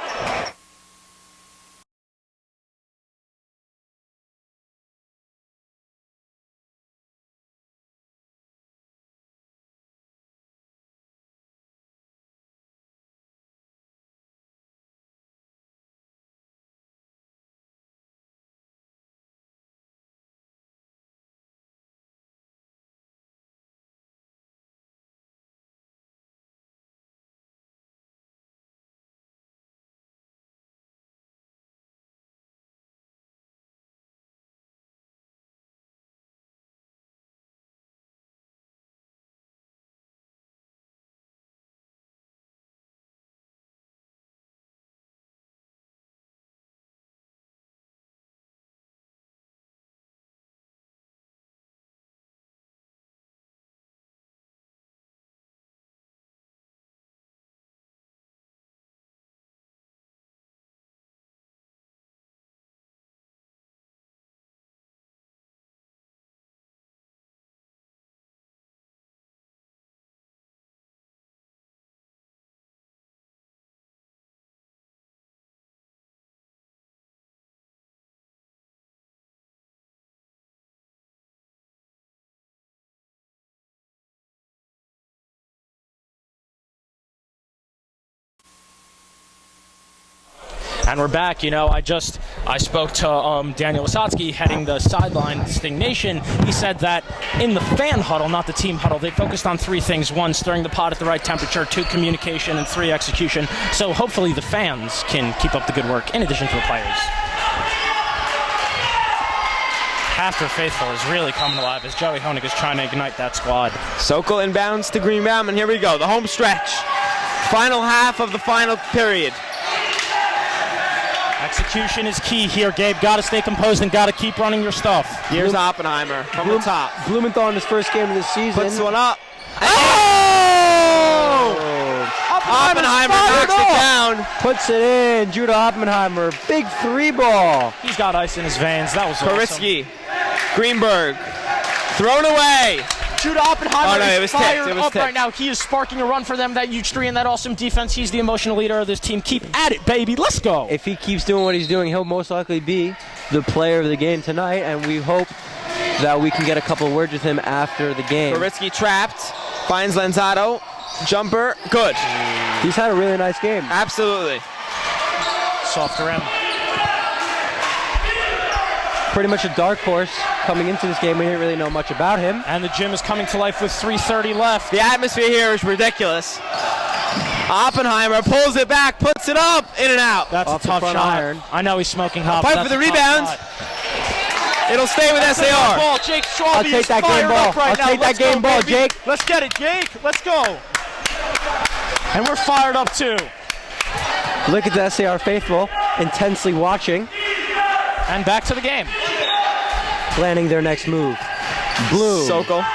And we're back. You know, I spoke to Daniel Wasotsky heading the sideline Sting Nation. He said that in the fan huddle, not the team huddle, they focused on 3 things. 1, stirring the pot at the right temperature. 2, communication. And 3, execution. So hopefully the fans can keep up the good work in addition to the players. HAFTR faithful is really coming alive as Joey Honig is trying to ignite that squad. Sokol inbounds to Greenbaum, and here we go. The home stretch. Final half of the final period. Execution is key here, Gabe. Got to stay composed and got to keep running your stuff. Here's Oppenheimer from the top. Blumenthal in his first game of the season. Puts one up. Oh! Oppenheimer knocks it down. Puts it in. Judah Oppenheimer. Big 3 ball. He's got ice in his veins. That was Koritsky. Greenberg. Thrown away. Judah Oppenheimer is fired up tipped. right now. He is sparking a run for them. That huge 3 and that awesome defense. He's the emotional leader of this team. Keep at it, baby. Let's go. If he keeps doing what he's doing, he'll most likely be the player of the game tonight, and we hope that we can get a couple of words with him after the game. Koritsky trapped. Finds Lanzato. Jumper. Good. He's had a really nice game. Absolutely. Soft rim. Pretty much a dark horse coming into this game. We didn't really know much about him. And the gym is coming to life with 3:30 left. The atmosphere here is ridiculous. Oppenheimer pulls it back, puts it up, in and out. That's a tough shot. Iron. I know he's smoking hot. Fight for the rebound. It'll stay with SAR. Ball. Jake Straube I'll take that game ball. Right I'll take that game ball, Jake. Let's get it, Jake. Let's go. And we're fired up too. Look at the SAR faithful intensely watching. And back to the game. Planning their next move. Bloom. Sokol.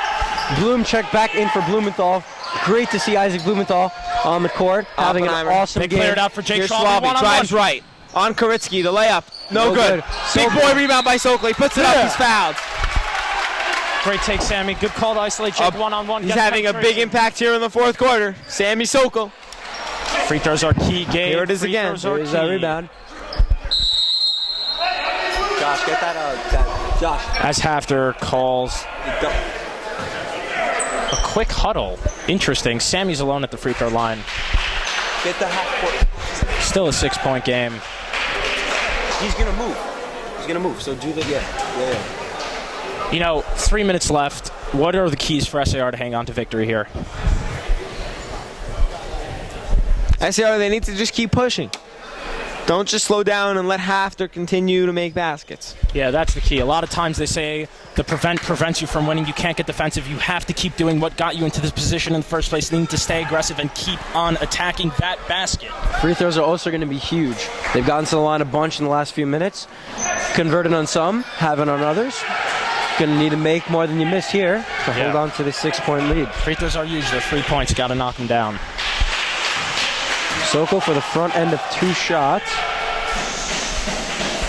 Bloom checked back in for Blumenthal. Great to see Isaac Blumenthal on the court having an awesome they game. Cleared out for Jake Straube. Drives right. On Koritsky, the layup. No good. Big boy rebound by Sokol. He puts it up. He's fouled. Great take, Sammy. Good call to isolate Jake one-on-one. He's having a big impact here in the 4th quarter. Sammy Sokol. Free throws are key, Gabe. Here it is again. There's that rebound. Josh, get that Josh. As HAFTR calls a quick huddle. Interesting. Sammy's alone at the free throw line. Get the half court. Still a 6-point game. He's going to move. He's going to move. So do the, yeah. You know, 3 minutes left. What are the keys for SAR to hang on to victory here? SAR, they need to just keep pushing. Don't just slow down and let HAFTR continue to make baskets. Yeah, that's the key. A lot of times they say the prevent prevents you from winning. You can't get defensive. You have to keep doing what got you into this position in the first place. You need to stay aggressive and keep on attacking that basket. Free throws are also going to be huge. They've gotten to the line a bunch in the last few minutes. Converted on some, haven't on others. Going to need to make more than you missed here to hold on to the 6-point lead. Free throws are huge. They're 3 points. Got to knock them down. Sokol for the front end of 2 shots.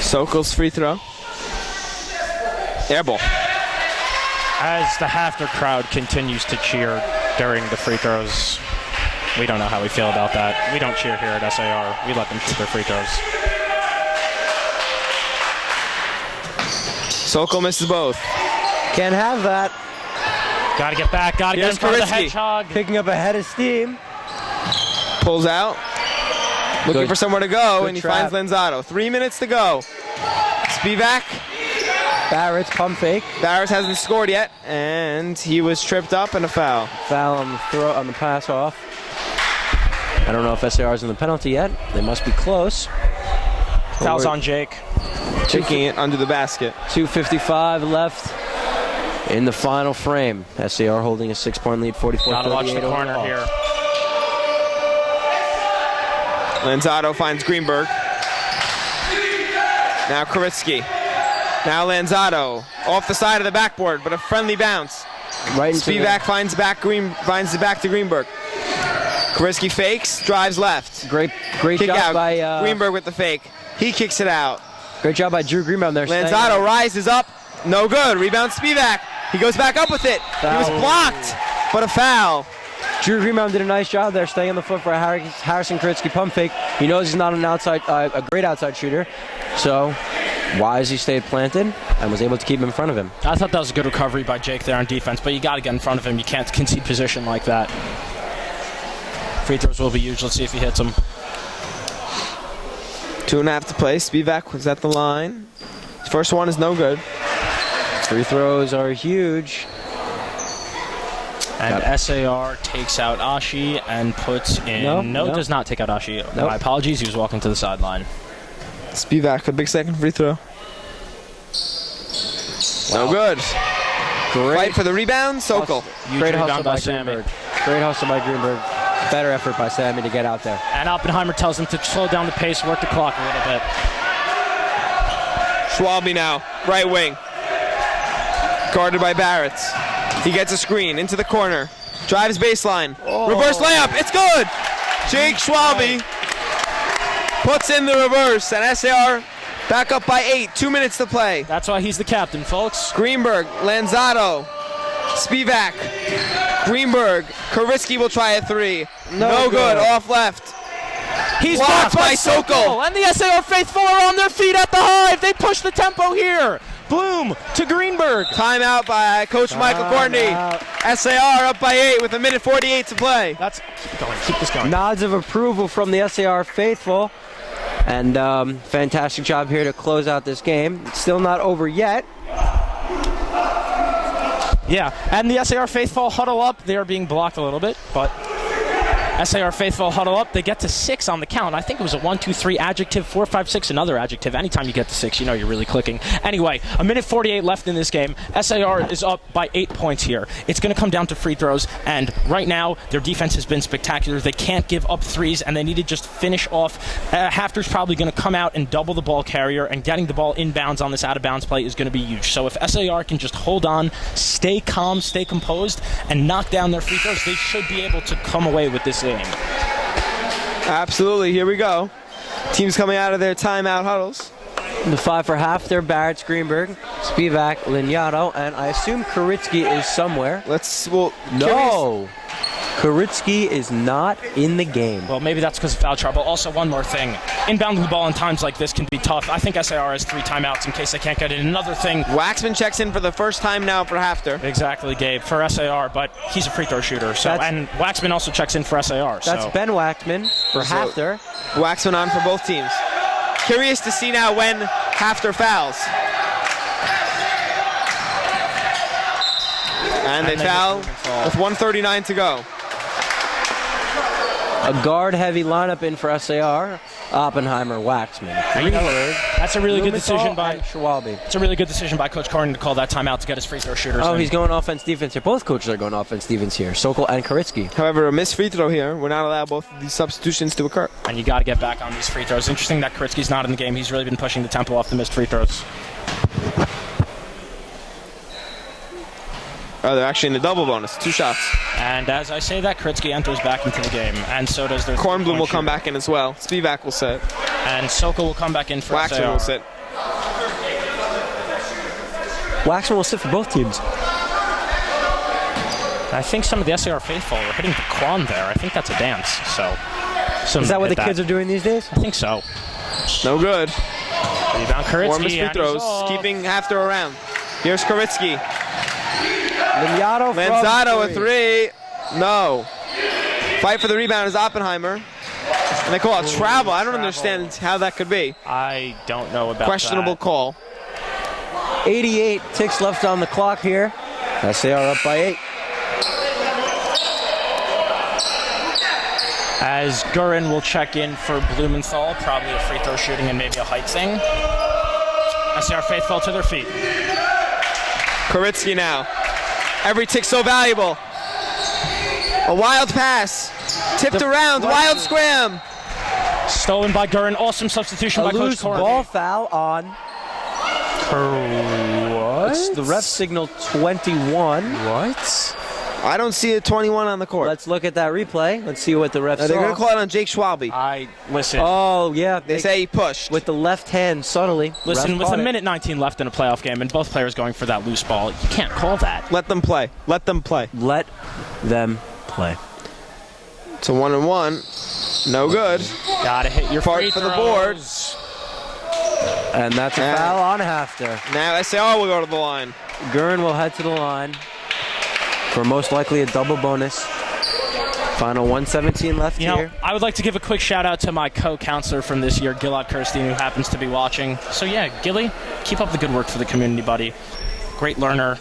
Sokol's free throw. Air ball. As the HAFTR crowd continues to cheer during the free throws. We don't know how we feel about that. We don't cheer here at SAR. We let them shoot their free throws. Sokol misses both. Can't have that. Got to get back. Got to get in front of the hedgehog. Picking up a head of steam. Pulls out. Looking Good. for somewhere to go, Good and he trap. finds Lanzato. 3 minutes to go. Spivak. Barrett's pump fake. Barrett hasn't scored yet, and he was tripped up and a foul. Foul on the throw on the pass off. I don't know if SAR's in the penalty yet. They must be close. Foul's on Jake. Kicking it under the basket. 2:55 left in the final frame. SAR holding a 6-point lead, 44-38. Gotta watch the corner overall. here. Lanzato finds Greenberg. Now Koritsky. Now Lanzato off the side of the backboard, but a friendly bounce. Right into Spivak finds it back to Greenberg. Koritsky fakes, drives left. Great Kick job out. by Greenberg with the fake. He kicks it out. Great job by Drew Greenbaum there. Lanzato rises up. No good. Rebound Spivak. He goes back up with it. Foul. He was blocked, but a foul. Drew Greenbaum did a nice job there, staying on the foot for a Harrison Koritsky pump fake. He knows he's not a great outside shooter, so wise he stayed planted and was able to keep him in front of him. I thought that was a good recovery by Jake there on defense, but you got to get in front of him. You can't concede position like that. Free throws will be huge. Let's see if he hits them. 2.5 to play. Spivak was at the line. His first one is no good. Free throws are huge. And SAR takes out Ashi and puts in... No, does not take out Ashi. Nope. My apologies. He was walking to the sideline. Spivak, a big second free throw. No good. Great Fight for the rebound. Sokol. Great hustle by Sammy. Greenberg. Great hustle by Greenberg. Better effort by Sammy to get out there. And Oppenheimer tells him to slow down the pace, work the clock a little bit. Schwalbe now, right wing. Guarded by Barrett. He gets a screen into the corner. Drives baseline. Reverse layup. It's good. Jake Schwalbe puts in the reverse, and SAR back up by 8. 2 minutes to play. That's why he's the captain, folks. Greenberg, Lanzato, Spivak, Greenberg. Koritsky will try a 3. No good. Off left. He's blocked blocked by Sokol. And the SAR faithful are on their feet at the Hive. They push the tempo here. Bloom to Greenberg. Timeout by Coach Michael Courtney. SAR up by 8 with 1:48 to play. Keep going. Keep this going. Nods of approval from the SAR faithful. And fantastic job here to close out this game. It's still not over yet. Yeah, and the SAR faithful huddle up. They are being blocked a little bit, but SAR faithful huddle up. They get to 6 on the count. I think it was a 1, 2, 3 adjective, 4, 5, 6 another adjective. Anytime you get to 6, you know you're really clicking. Anyway, 1:48 left in this game. SAR is up by 8 points here. It's going to come down to free throws, and right now their defense has been spectacular. They can't give up threes, and they need to just finish off. HAFTR's probably going to come out and double the ball carrier, and getting the ball inbounds on this out-of-bounds play is going to be huge. So if SAR can just hold on, stay calm, stay composed, and knock down their free throws, they should be able to come away with this game. Absolutely. Here we go. Teams coming out of their timeout huddles. The 5 for HAFTR, Barrett, Greenberg, Spivak, Lignato, and I assume Koritsky is somewhere. No. Koritsky is not in the game. Well, maybe that's because of foul trouble. Also, one more thing. Inbounding the ball in times like this can be tough. I think SAR has 3 timeouts in case they can't get it. Another thing. Waxman checks in for the first time now for HAFTR. Exactly, Gabe, for SAR, but he's a free throw shooter. And Waxman also checks in for SAR. That's Ben Waxman for HAFTR. Waxman on for both teams. Curious to see now when HAFTR fouls. And they foul with 1:39 to go. A guard-heavy lineup in for SAR. Oppenheimer, Waxman. That's a really good decision by Schwalbe. It's a really good decision by Coach Carden to call that timeout to get his free throw shooters. Oh, he's going offense-defense here. Both coaches are going offense-defense here. Sokol and Koritsky. However, a missed free throw here. We're not allowed both of these substitutions to occur. And you got to get back on these free throws. Interesting that Koritsky's not in the game. He's really been pushing the tempo off the missed free throws. Oh, they're actually in the double bonus. 2 shots. And as I say that, Koritsky enters back into the game. And so does their Kornblum will come back in as well. Spivak will sit. And Sokol will come back in for Waxman SAR. will sit. Waxman will sit for both teams. I think some of the SAR faithful are hitting the Quan there. I think that's a dance. So, is that what the kids are doing these days? I think so. No good. Rebound Kuritsky. More missed free throws, keeping HAFTR around. Here's Kuritsky. Lanzado a three. No. Fight for the rebound is Oppenheimer. And they call it travel. I don't understand how that could be. I don't know about questionable that. Call. 88 ticks left on the clock here. SAR up by 8. As Gurin will check in for Blumenthal, probably a free throw shooting and maybe a height thing. SAR faithful to their feet. Kuritsky now. Every tick so valuable. A wild pass. Tipped around. Wild scram. Stolen by Gurin. Awesome substitution by Coach Courtney. Ball foul on. What? The ref signal 21. What? I don't see a 21 on the court. Let's look at that replay. Let's see what the ref saw. They're going to call it on Jake Schwalbe. Listen. Oh, yeah. They say he pushed. With the left hand, subtly. Listen, with a minute 19 left in a playoff game and both players going for that loose ball, you can't call that. Let them play. Let them play. Let them play. It's a 1-and-1. No good. Gotta hit your free for the board. And that's a foul on HAFTR. Now SAR will go to the line. Gurin will head to the line for most likely a double bonus. Final 117 left here. I would like to give a quick shout out to my co-counselor from this year, Gilad Kirstein, who happens to be watching. So yeah, Gilly, keep up the good work for the community, buddy. Great learner.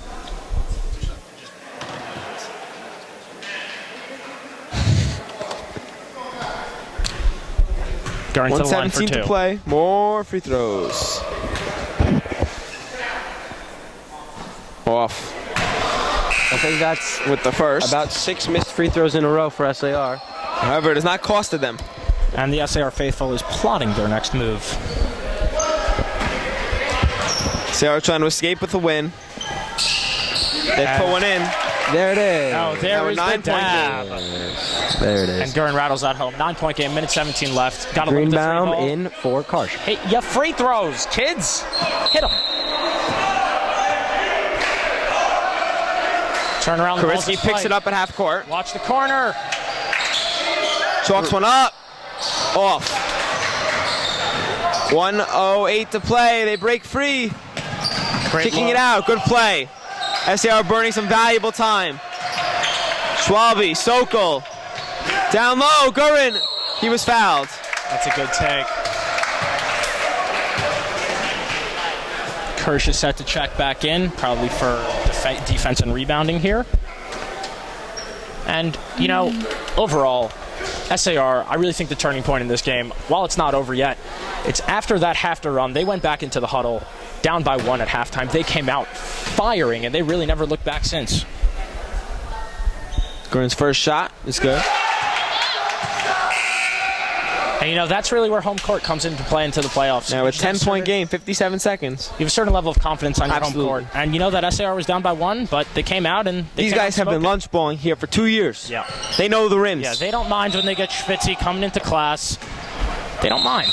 Gurin to the line for 1:17 two. to play. More free throws. Off. I think that's with the first. About 6 missed free throws in a row for SAR. However, it has not costed them. And the SAR faithful is plotting their next move. SAR trying to escape with a win. They put one in. There it is. Oh, there is the dab. There it is. And Gurin rattles that home. 9-point game, minute 17 left. Got to Greenbaum in for Karsh. Hey, yeah, free throws, kids. Hit them. Turn around. Kuritsky picks it up at half court. Watch the corner. Chalks one up. Off. 1:08 to play. They break free. Kicking it out. Good play. SAR burning some valuable time. Schwalbe, Sokol. Down low. Gurin. He was fouled. That's a good take. Kirsch is set to check back in, probably for defense and rebounding here. And, you know, overall, SAR, I really think the turning point in this game, while it's not over yet, it's after that HAFTR run. They went back into the huddle, down by 1 at halftime. They came out firing, and they really never looked back since. Gurin's first shot is good. And, you know, that's really where home court comes into play into the playoffs. Now, a 10-point game, 57 seconds. You have a certain level of confidence on your Absolutely. home court. And you know that SAR was down by 1, but they came out and these guys have been lunch balling here for 2 years. Yeah. They know the rims. Yeah, they don't mind when they get schwitzy coming into class. They don't mind.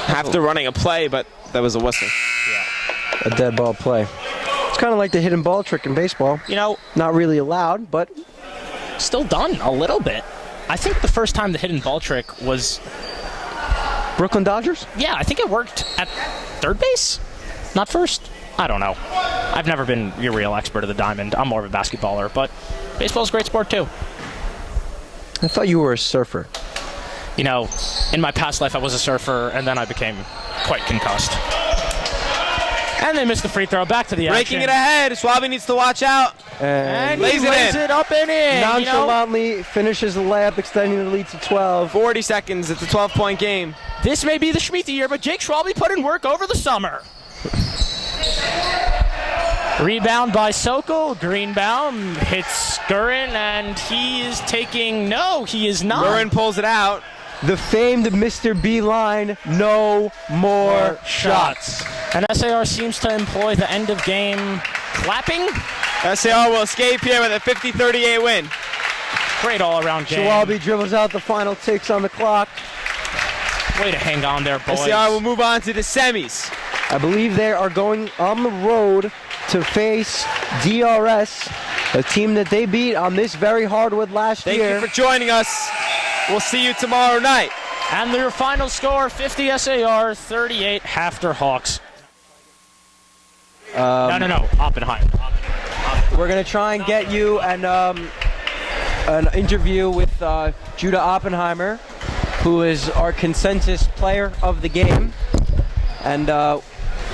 HAFTR running a play, but that was a whistle. Yeah. A dead ball play. It's kind of like the hidden ball trick in baseball. You know, not really allowed, but still done a little bit. I think the first time the hidden ball trick was Brooklyn Dodgers? Yeah, I think it worked at third base, not first. I don't know. I've never been a real expert of the diamond. I'm more of a basketballer, but baseball's a great sport too. I thought you were a surfer. You know, in my past life I was a surfer, and then I became quite concussed. And they missed the free throw. Back to the action. Breaking it ahead. Schwalbe needs to watch out. And lays he lays it up and in. Nonchalantly finishes the layup, extending the lead to 12. 40 seconds. It's a 12-point game. This may be the Schmitty year, but Jake Schwalbe put in work over the summer. Rebound by Sokol. Greenbaum hits Gurin, and he is taking... No, he is not. Gurin pulls it out. The famed Mr. B line, no more shots. And SAR seems to employ the end of game clapping. SAR will escape here with a 50-38 win. Great all-around game. Schwalbe dribbles out the final ticks on the clock. Way to hang on there, boys. SAR will move on to the semis. I believe they are going on the road to face DRS a team that they beat on this very hardwood last year. Thank you for joining us. We'll see you tomorrow night. And their final score, 50 SAR, 38 HAFTR Hawks. No, Oppenheimer. We're going to try and get you an interview with Judah Oppenheimer, who is our consensus player of the game. And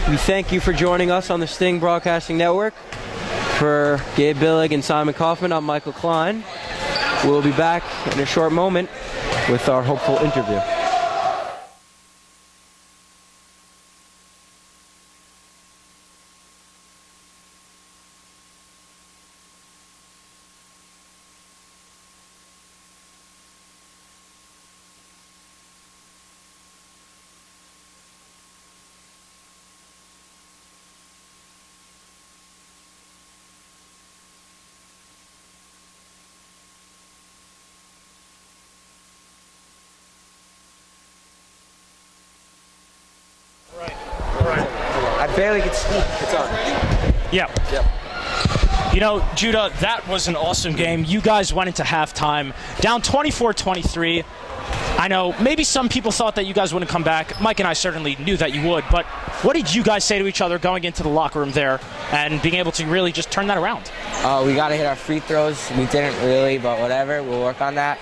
we thank you for joining us on the Sting Broadcasting Network. For Gabe Billig and Simon Kaufman, I'm Michael Klein. We'll be back in a short moment with our hopeful interview. I barely could speak. It's on. Yep. You know, Judah, that was an awesome game. You guys went into halftime down 24-23. I know maybe some people thought that you guys wouldn't come back. Mike and I certainly knew that you would. But what did you guys say to each other going into the locker room there and being able to really just turn that around? We got to hit our free throws. We didn't really, but whatever. We'll work on that.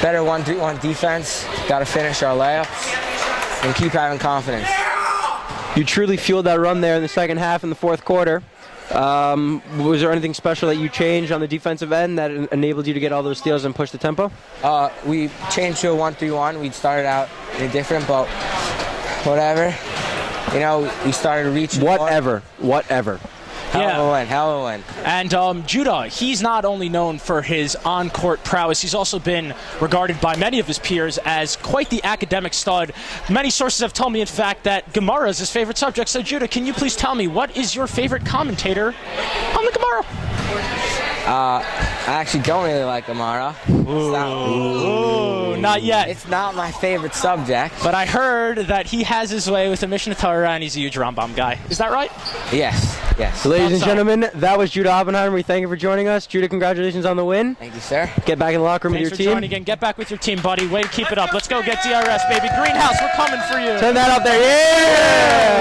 Better 1-3-1 defense. Got to finish our layups and keep having confidence. You truly fueled that run there in the second half in the fourth quarter. Was there anything special that you changed on the defensive end that enabled you to get all those steals and push the tempo? We changed to a 1-3-1. We started out different, but whatever. You know, we started reaching. Whatever. Hell of a win. And Judah, he's not only known for his on-court prowess, he's also been regarded by many of his peers as quite the academic stud. Many sources have told me, in fact, that Gemara is his favorite subject. So, Judah, can you please tell me, what is your favorite commentator on the Gemara? I actually don't really like Gemara. Not yet. It's not my favorite subject. But I heard that he has his way with the Mishnah Torah, and he's a huge Rambam guy. Is that right? Yes. Ladies and gentlemen, that was Judah Oppenheimer. We thank you for joining us. Judah, congratulations on the win. Thank you, sir. Get back in the locker room with your Thanks team. for joining again. Get back with your team, buddy. Way to keep it up. Let's go get DRS, baby. Greenhouse, we're coming for you. Turn that up there. Yeah!